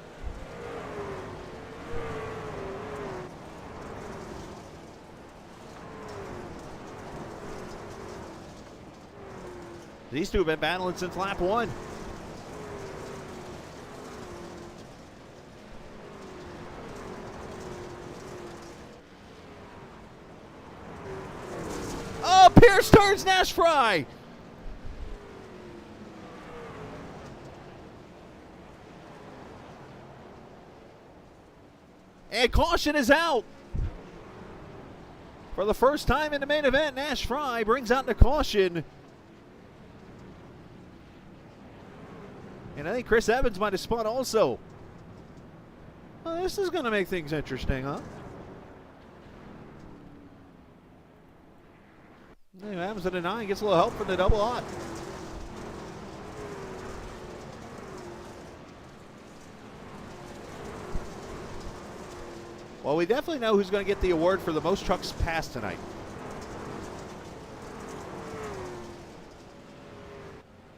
These two have been battling since lap 1. Oh, Pierce turns Nash Fry. And caution is out. For the first time in the main event, Nash Fry brings out the caution. And I think Chris Evans might have spun also. Well, this is going to make things interesting, huh? Anyway, happens to the 9, gets a little help from the double odd. Well, we definitely know who's going to get the award for the most trucks passed tonight.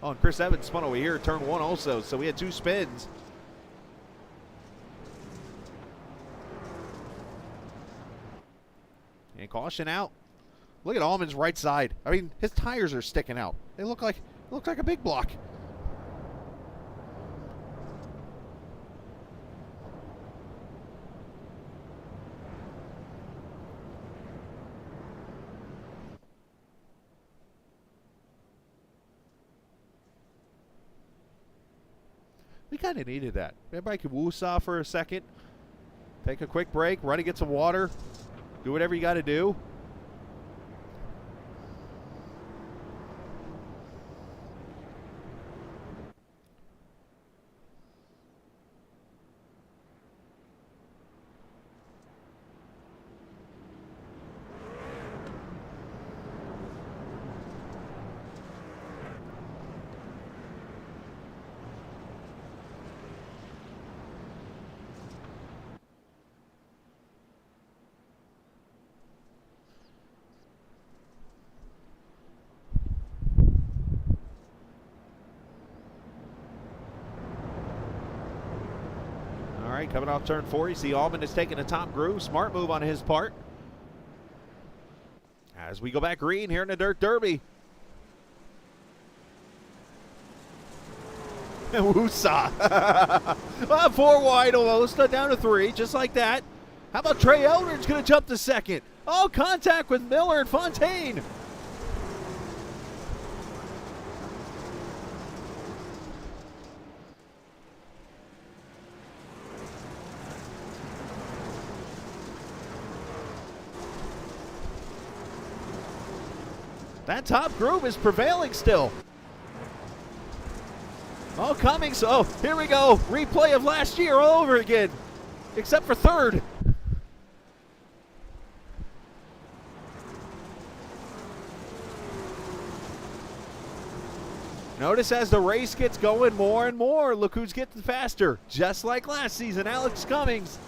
Oh, and Chris Evans spun over here, turn 1 also, so we had 2 spins. And caution out. Look at Allman's right side. I mean, his tires are sticking out. They look like a big block. We kind of needed that. Everybody could woosah for a second. Take a quick break, run and get some water. Do whatever you got to do. Coming off turn 4, you see Allman is taking the top groove. Smart move on his part. As we go back green here in the Dirt Derby. Woosah. Well, 4 wide almost, down to 3, just like that. How about Trey Eldridge going to jump to second? Oh, contact with Miller and Fontaine. That top groove is prevailing still. Oh, Cummings. Oh, here we go. Replay of last year all over again, except for third. Notice as the race gets going more and more, look who's getting faster. Just like last season, Alex Cummings.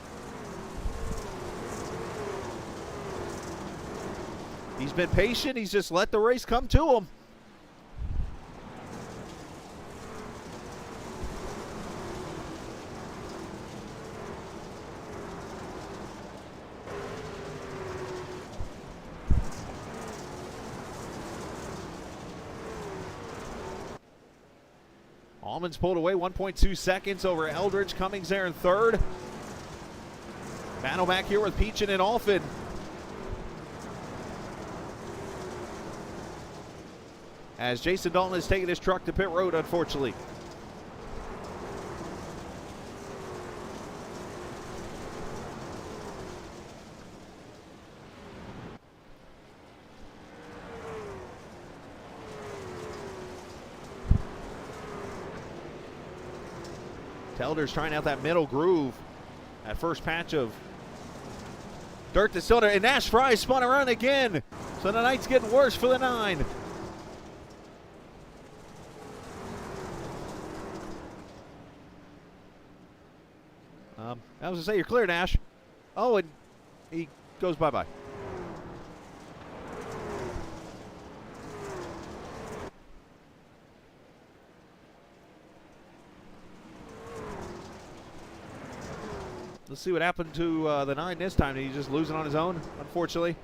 He's been patient. He's just let the race come to him. Allman's pulled away 1.2 seconds over Eldridge. Cummings there in third. Battle back here with Peachin and Alfin. As Jason Dalton is taking his truck to pit road, unfortunately. Telder's trying out that middle groove. That first patch of dirt to Silver. And Nash Fry spun around again. So the night's getting worse for the 9. I was going to say, you're clear, Nash. Oh, and he goes bye-bye. Let's see what happened to the 9 this time. He's just losing on his own, unfortunately.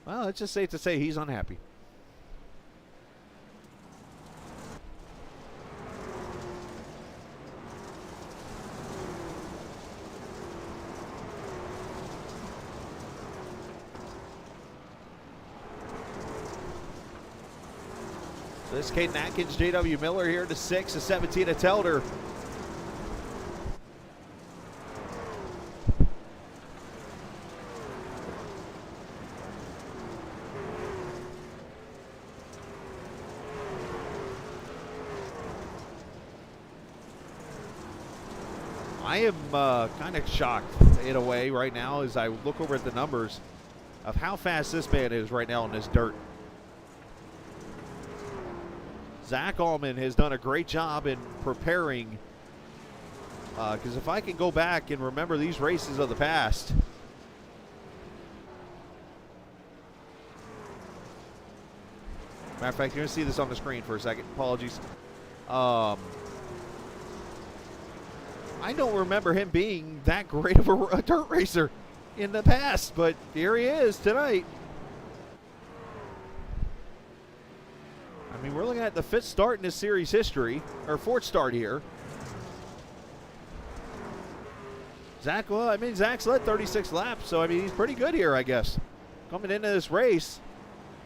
Well, it's just safe to say he's unhappy. So this is Caden Atkins, J.W. Miller here to 6, to 17 at Telder. I am kind of shocked in a way right now as I look over at the numbers of how fast this man is right now in this dirt. Zach Allman has done a great job in preparing, because if I can go back and remember these races of the past, matter of fact, you're going to see this on the screen for a second. Apologies. I don't remember him being that great of a dirt racer in the past, but here he is tonight. I mean, we're looking at the 5th start in this series history, or 4th start here. Zach, well, I mean, Zach's led 36 laps, so I mean, he's pretty good here, I guess. Coming into this race,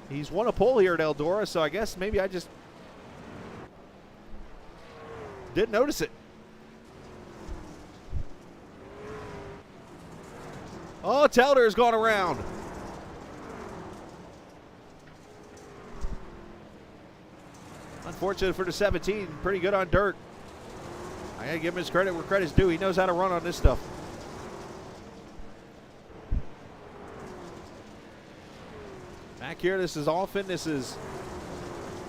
he's won a pole here at Eldora, so I guess maybe I just didn't notice it. Oh, Telder's gone around. Unfortunate for the 17, pretty good on dirt. I gotta give him his credit where credit's due. He knows how to run on this stuff. Back here, this is Alphin. This is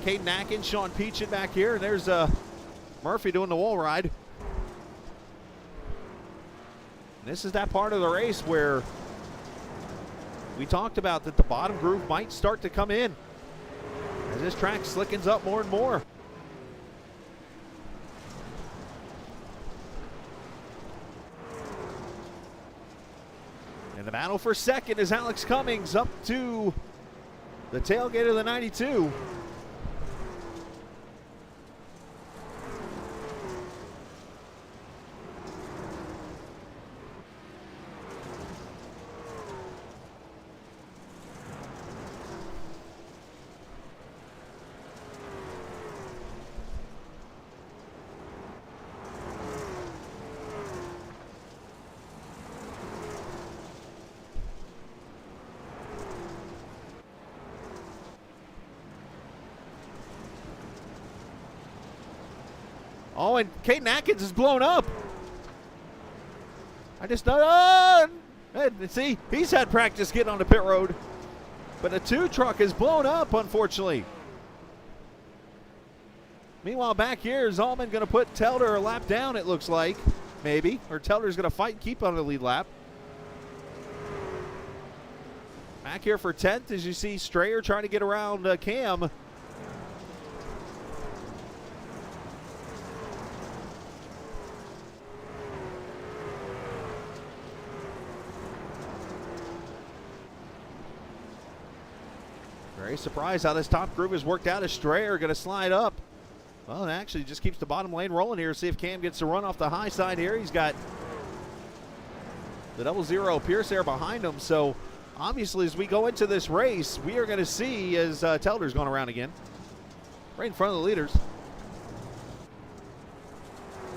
Caden Atkins, Sean Peachin back here. And there's Murphy doing the wall ride. And this is that part of the race where we talked about that the bottom groove might start to come in as this track slickens up more and more. And the battle for second is Alex Cummings up to the tailgate of the 92. Oh, and Caden Atkins is blown up. I just know. See, he's had practice getting on the pit road. But the 2 truck is blown up, unfortunately. Meanwhile, back here, is Allman going to put Telder a lap down, it looks like. Maybe. Or Telder's going to fight and keep on the lead lap. Back here for 10th, as you see Strayer trying to get around Cam. Very surprised how this top group has worked out. As Strayer going to slide up. Well, it actually just keeps the bottom lane rolling here. See if Cam gets to run off the high side here. He's got the 00 Pierce there behind him. So obviously, as we go into this race, we are going to see as Telder's going around again, right in front of the leaders.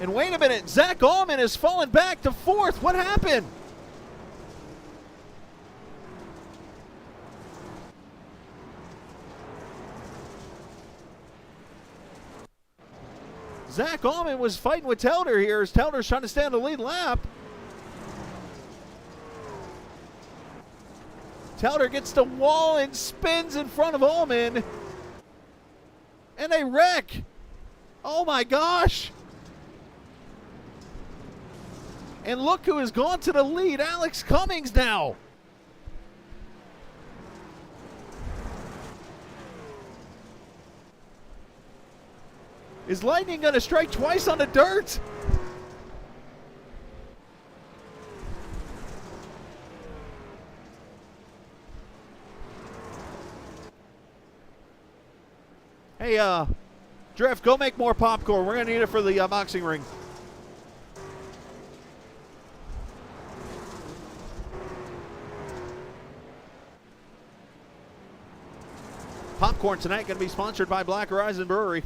And wait a minute, Zach Allman has fallen back to 4th. What happened? Zach Allman was fighting with Telder here as Telder's trying to stay on the lead lap. Telder gets the wall and spins in front of Allman. And they wreck. Oh my gosh. And look who has gone to the lead, Alex Cummings now. Is lightning going to strike twice on the dirt? Hey, Drift, go make more popcorn. We're going to need it for the boxing ring. Popcorn tonight going to be sponsored by Black Horizon Brewery.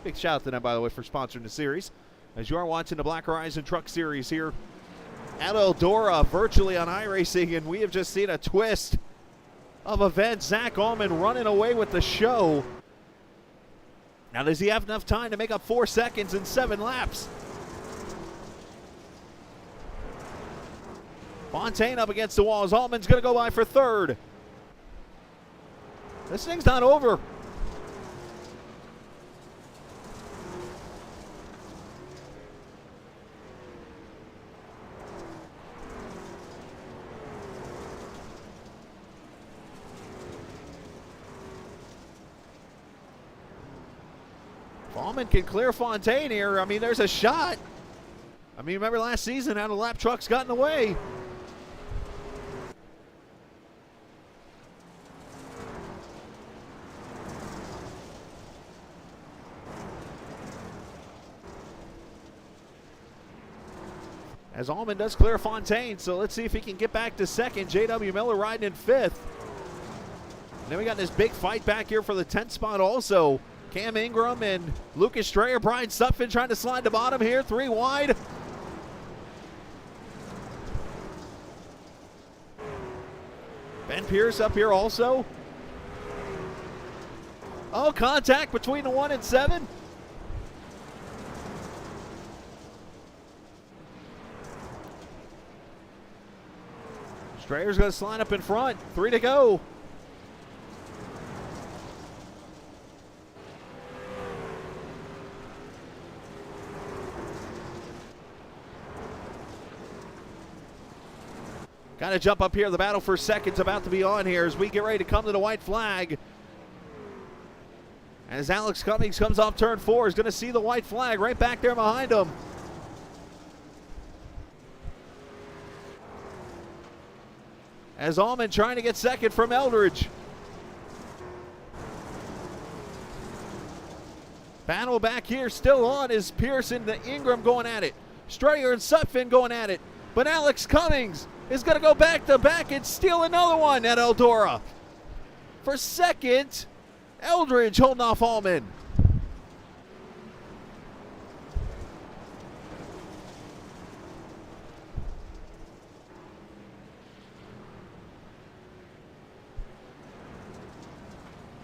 Big shout out to them, by the way, for sponsoring the series. As you are watching the Black Horizon Truck Series here at Eldora, virtually on iRacing, and we have just seen a twist of events. Zach Allman running away with the show. Now, does he have enough time to make up 4 seconds in 7 laps? Fontaine up against the walls. Allman's going to go by for 3rd. This thing's not over. Allman can clear Fontaine here. I mean, there's a shot. I mean, remember last season how the lap trucks got in the way. as Allman does clear Fontaine. So let's see if he can get back to second. J.W. Miller riding in fifth. And then we got this big fight back here for the 10th spot also. Cam Ingram and Lucas Strayer. Brian Sutphin trying to slide to bottom here. 3 wide. Ben Pierce up here also. Oh, contact between the 1 and 7. Strayer's going to slide up in front. 3 to go. Got to jump up here. The battle for second's about to be on here as we get ready to come to the white flag. As Alex Cummings comes off turn 4, is going to see the white flag right back there behind him. As Allman trying to get second from Eldridge. Battle back here still on is Pearson and Ingram going at it. Strayer and Sutphin going at it. But Alex Cummings is going to go back to back and steal another one at Eldora. For second, Eldridge holding off Allman.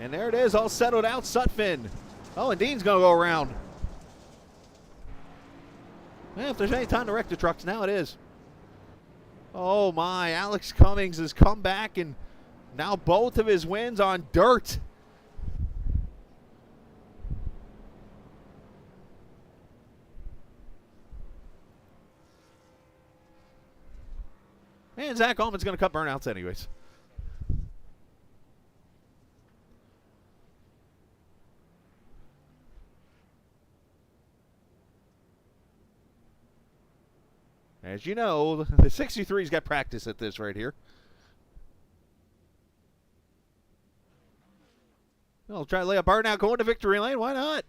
And there it is, all settled out. Sutphin. Oh, and Dean's going to go around. Well, if there's any time to wreck the trucks, now it is. Oh my, Alex Cummings has come back and now both of his wins on dirt. And Zach Allman's going to cut burnouts anyways. As you know, the 63's got practice at this right here. I'll try to lay a burnout going to victory lane. Why not?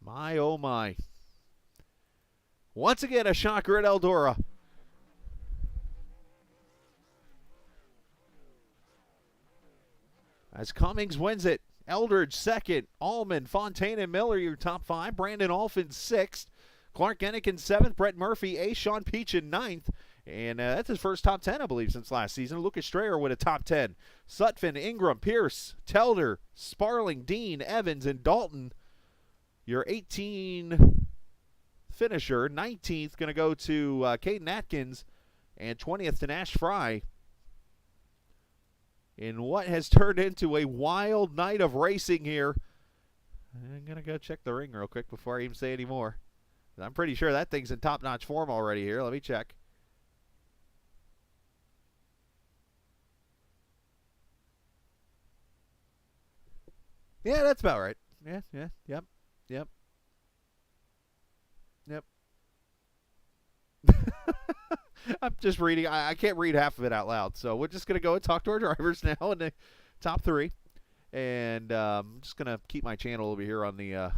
My, oh my. Once again, a shocker at Eldora. As Cummings wins it, Eldridge second, Allman, Fontaine, and Miller your top 5. Brandon Alphin 6th, Clark Enick 7th, Brett Murphy 8th, Sean Peach in 9th. And that's his first top 10, I believe, since last season. Lucas Strayer with a top 10. Sutphin, Ingram, Pierce, Telder, Sparling, Dean, Evans, and Dalton. Your 18 finisher. 19th going to go to Caden Atkins. And 20th to Nash Fry. In what has turned into a wild night of racing here. I'm going to go check the ring real quick before I even say any more. I'm pretty sure that thing's in top-notch form already here. Let me check. Yeah, that's about right. Yep. I'm just reading. I can't read half of it out loud. So we're just going to go and talk to our drivers now in the top 3. And I'm just going to keep my channel over here on the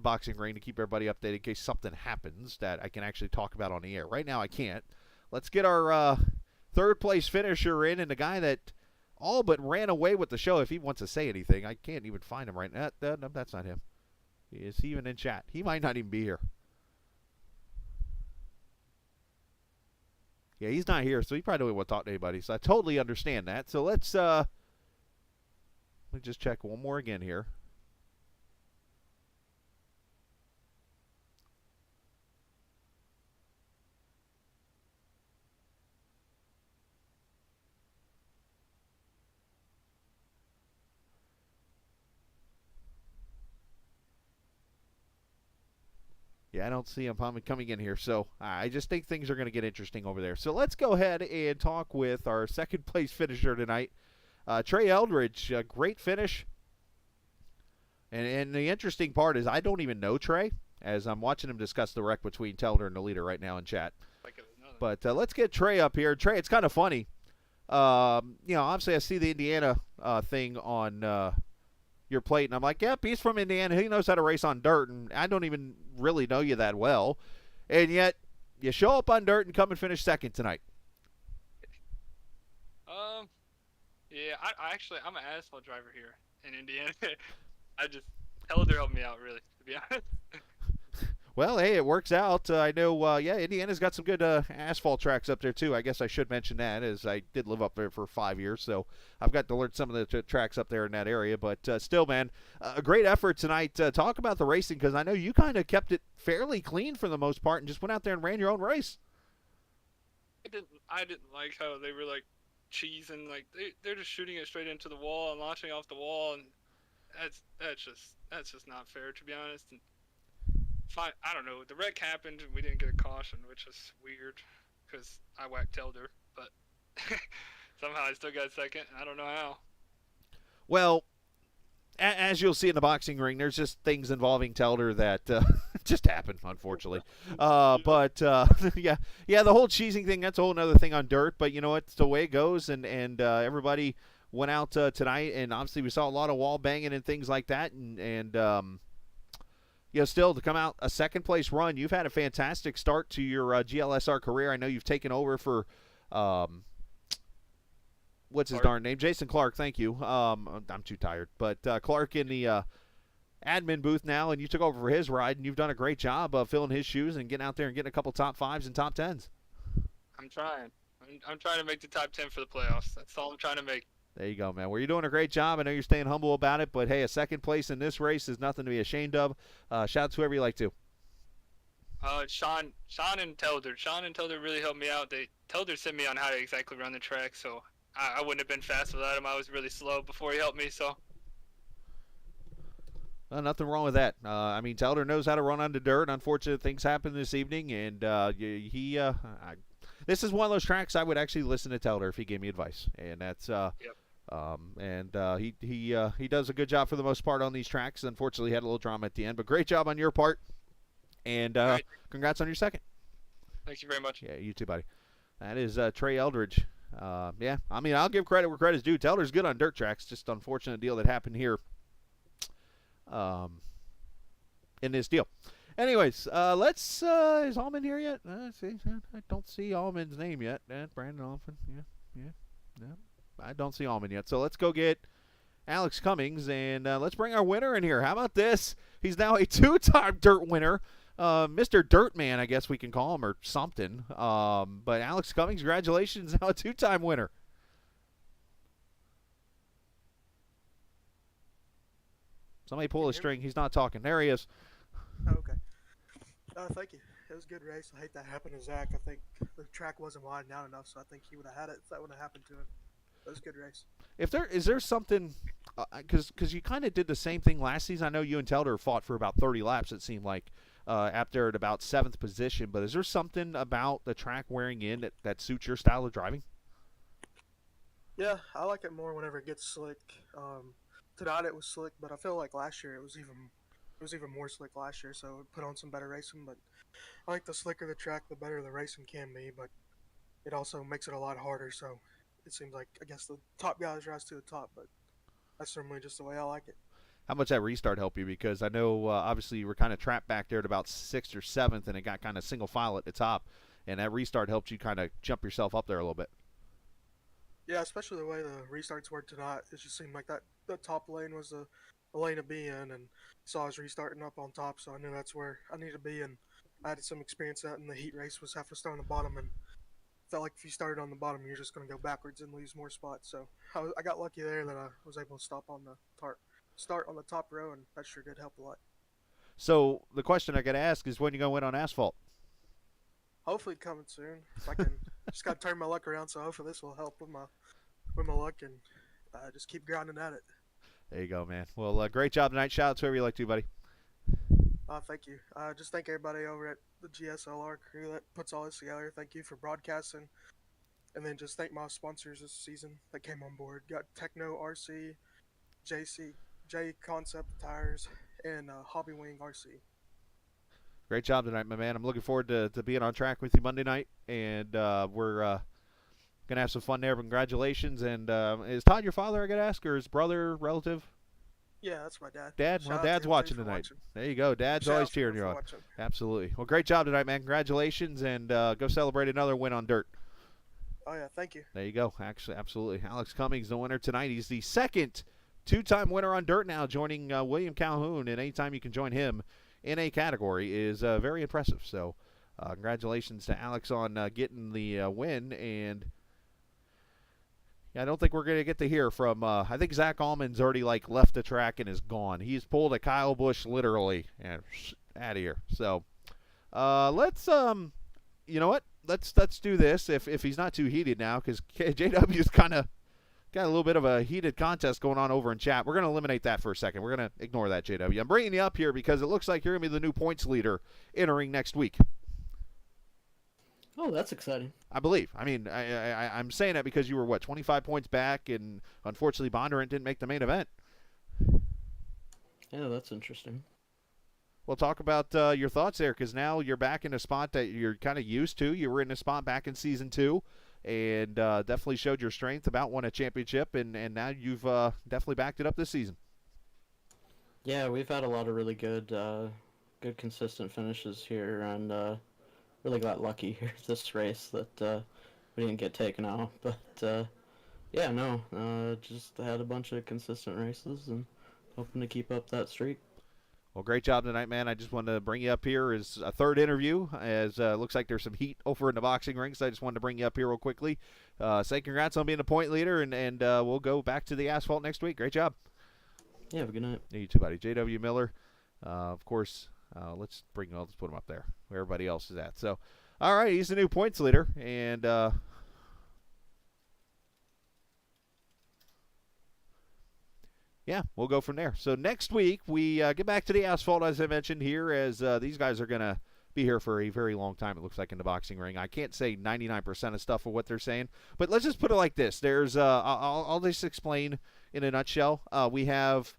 boxing ring to keep everybody updated in case something happens that I can actually talk about on the air. Right now I can't. Let's get our third place finisher in, and the guy that all but ran away with the show. If he wants to say anything, I can't even find him right now. No, that's not him. Is he even in chat? He might not even be here. Yeah, he's not here, so he probably don't want to talk to anybody. So I totally understand that. So let's let me just check one more again here. Yeah, I don't see him coming in here, so I just think things are going to get interesting over there. So let's go ahead and talk with our second place finisher tonight, Trey Eldridge. Great finish. And the interesting part is I don't even know Trey, as I'm watching him discuss the wreck between Telder and the leader right now in chat. But let's get Trey up here. Trey, it's kind of funny. Obviously I see the Indiana thing on your plate, and I'm like, yep, he's from Indiana. He knows how to race on dirt, and I don't even really know you that well. And yet, you show up on dirt and come and finish second tonight.
Yeah, I'm an asphalt driver here in Indiana. Eldora helped me out, really, to be honest.
Well, hey, it works out. I know, Indiana's got some good asphalt tracks up there, too. I guess I should mention that, as I did live up there for 5 years, so I've got to learn some of the tracks up there in that area. But still, man, a great effort tonight. Talk about the racing, because I know you kind of kept it fairly clean for the most part and just went out there and ran your own race.
I didn't like how they were, like, cheesing. Like, they're just shooting it straight into the wall and launching off the wall, and that's just not fair, to be honest. And fine, I don't know. The wreck happened, and we didn't get a caution, which is weird, because I whacked Eldora, but somehow I still got second. I don't know how.
Well, as you'll see in the boxing ring, there's just things involving Telder that just happen, unfortunately. The whole cheesing thing, that's a whole other thing on dirt, but you know what? It's the way it goes, and everybody went out tonight, and obviously we saw a lot of wall banging and things like that, and still to come out a second-place run, you've had a fantastic start to your GLSR career. I know you've taken over for what's his darn name? Jason Clark, thank you. I'm too tired. But Clark in the admin booth now, and you took over for his ride, and you've done a great job of filling his shoes and getting out there and getting a couple top fives and top tens.
I'm trying. I'm trying to make the top 10 for the playoffs. That's all I'm trying to make.
There you go, man. Well, you're doing a great job. I know you're staying humble about it, but, hey, a second place in this race is nothing to be ashamed of. Shout out to whoever you like to.
Sean and Telder. Sean and Telder really helped me out. Telder sent me on how to exactly run the track, so I wouldn't have been fast without him. I was really slow before he helped me, so.
Well, nothing wrong with that. Telder knows how to run on the dirt. Unfortunate things happened this evening, and this is one of those tracks I would actually listen to Telder if he gave me advice, and that's
Yep.
He does a good job for the most part on these tracks. Unfortunately, he had a little drama at the end, but great job on your part, and
right.
Congrats on your second.
Thank you very much.
Yeah, you too, buddy. That is Trey Eldridge. I'll give credit where credit's due. Telder's good on dirt tracks. Just unfortunate deal that happened here in this deal. Anyways, let's is Allman here yet? I don't see Allman's name yet. Brandon Alford. Yeah. I don't see Allman yet. So let's go get Alex Cummings, and let's bring our winner in here. How about this? He's now a two-time dirt winner. Mr. Dirtman, I guess we can call him, or something. But Alex Cummings, congratulations, now a two-time winner. Somebody pull a string. He's not talking. There he is.
Okay. Thank you. It was a good race. I hate that happened to Zach. I think the track wasn't widened out enough, so I think he would have had it if that would have happened to him. It was a good race.
Is there something, because you kind of did the same thing last season. I know you and Telder fought for about 30 laps, it seemed like, after at about 7th position. But is there something about the track wearing in that suits your style of driving?
Yeah, I like it more whenever it gets slick. Tonight it was slick, but I feel like last year it was even more slick last year, so it put on some better racing. But I think the slicker the track, the better the racing can be, but it also makes it a lot harder, so it seems like, I guess, the top guys rise to the top, but that's certainly just the way I like it.
How much that restart help you? Because I know, obviously, you were kind of trapped back there at about 6th or 7th, and it got kind of single file at the top, and that restart helped you kind of jump yourself up there a little bit.
Yeah, especially the way the restarts were tonight. It just seemed like the top lane was the lane to be in, and so I was restarting up on top, so I knew that's where I needed to be, and I had some experience out in the heat race was half a star on the bottom, and felt like if you started on the bottom, you're just going to go backwards and lose more spots. So I got lucky there that I was able to start on the top row, and that sure did help a lot.
So the question I got to ask is, when you going to win on asphalt?
Hopefully coming soon. If I can, just got to turn my luck around. So hopefully this will help with my luck, and just keep grinding at it.
There you go, man. Well, great job tonight. Shout out to whoever you like to, buddy.
Thank you. Just thank everybody over at the GSLR crew that puts all this together. Thank you for broadcasting. And then just thank my sponsors this season that came on board. Got Techno RC, J Concept Tires, and Hobby Wing RC.
Great job tonight, my man. I'm looking forward to being on track with you Monday night, and we're going to have some fun there. Congratulations. And is Todd your father, I got to ask, or his brother, relative?
Yeah, that's my dad.
Dad?
Shout
Well,
out to
Dad's
him.
watching
Thanks for
tonight.
watching.
There you go. Dad's
Shout
always
out to him
cheering you
for
on.
watching.
Absolutely. Well, great job tonight, man. Congratulations, and go celebrate another win on dirt.
Oh, yeah, thank you.
There you go. Actually, absolutely. Alex Cummings, the winner tonight. He's the second two-time winner on dirt now, joining William Calhoun, and anytime you can join him in a category is very impressive. So congratulations to Alex on getting the win, and I don't think we're going to get to hear from, I think Zach Allman's already left the track and is gone. He's pulled a Kyle Busch literally and out of here. So let's, you know what? Let's do this if he's not too heated now, because JW's kind of got a little bit of a heated contest going on over in chat. We're going to eliminate that for a second. We're going to ignore that, JW. I'm bringing you up here because it looks like you're going to be the new points leader entering next week.
Oh, that's exciting.
I believe. I mean, I'm saying that because you were, 25 points back, and unfortunately Bondurant didn't make the main event.
Yeah, that's interesting.
Well, talk about your thoughts there, because now you're back in a spot that you're kind of used to. You were in a spot back in Season 2, and definitely showed your strength, about won a championship, and now you've definitely backed it up this season.
Yeah, we've had a lot of really good consistent finishes here, and really got lucky here this race that we didn't get taken out. But yeah, no, just had a bunch of consistent races and hoping to keep up that streak.
Well, great job tonight, man. I just wanted to bring you up here as a third interview, as looks like there's some heat over in the boxing ring, so I just wanted to bring you up here real quickly. Say congrats on being a point leader, and we'll go back to the asphalt next week. Great job.
Yeah, have a good night.
You too, buddy. J.W. Miller, of course. Let's put him up there where everybody else is at. So, all right, he's the new points leader, and yeah, we'll go from there. So next week we get back to the asphalt, as I mentioned here, as these guys are gonna be here for a very long time. It looks like in the boxing ring. I can't say 99% of stuff of what they're saying, but let's just put it like this. There's I'll just explain in a nutshell. We have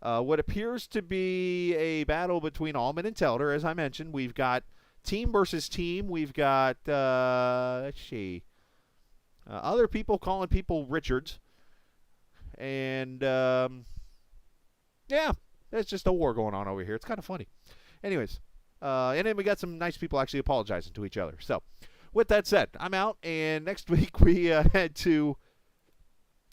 what appears to be a battle between Allman and Telder, as I mentioned. We've got team versus team. We've got, let's see, other people calling people Richards. And, yeah, there's just a war going on over here. It's kind of funny. Anyways, and then we got some nice people actually apologizing to each other. So, with that said, I'm out, and next week we head to...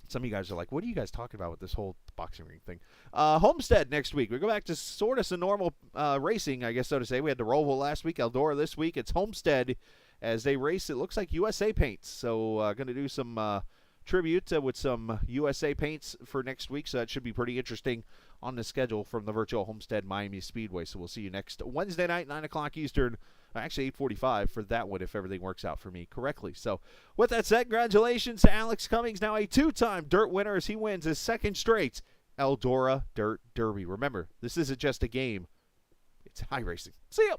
Some of you guys are like, what are you guys talking about with this whole boxing ring thing? Homestead next week. We go back to sort of some normal racing, I guess so to say. We had the Roval last week, Eldora this week. It's Homestead as they race. It looks like USA paints. So going to do some tribute with some USA paints for next week. So that should be pretty interesting on the schedule from the virtual Homestead Miami Speedway. So we'll see you next Wednesday night, 9 o'clock Eastern. Actually, 8:45 for that one if everything works out for me correctly. So, with that said, congratulations to Alex Cummings, now a two-time dirt winner as he wins his second straight Eldora Dirt Derby. Remember, this isn't just a game. It's iRacing. See ya!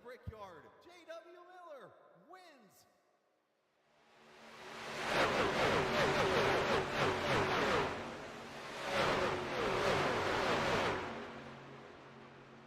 Brickyard,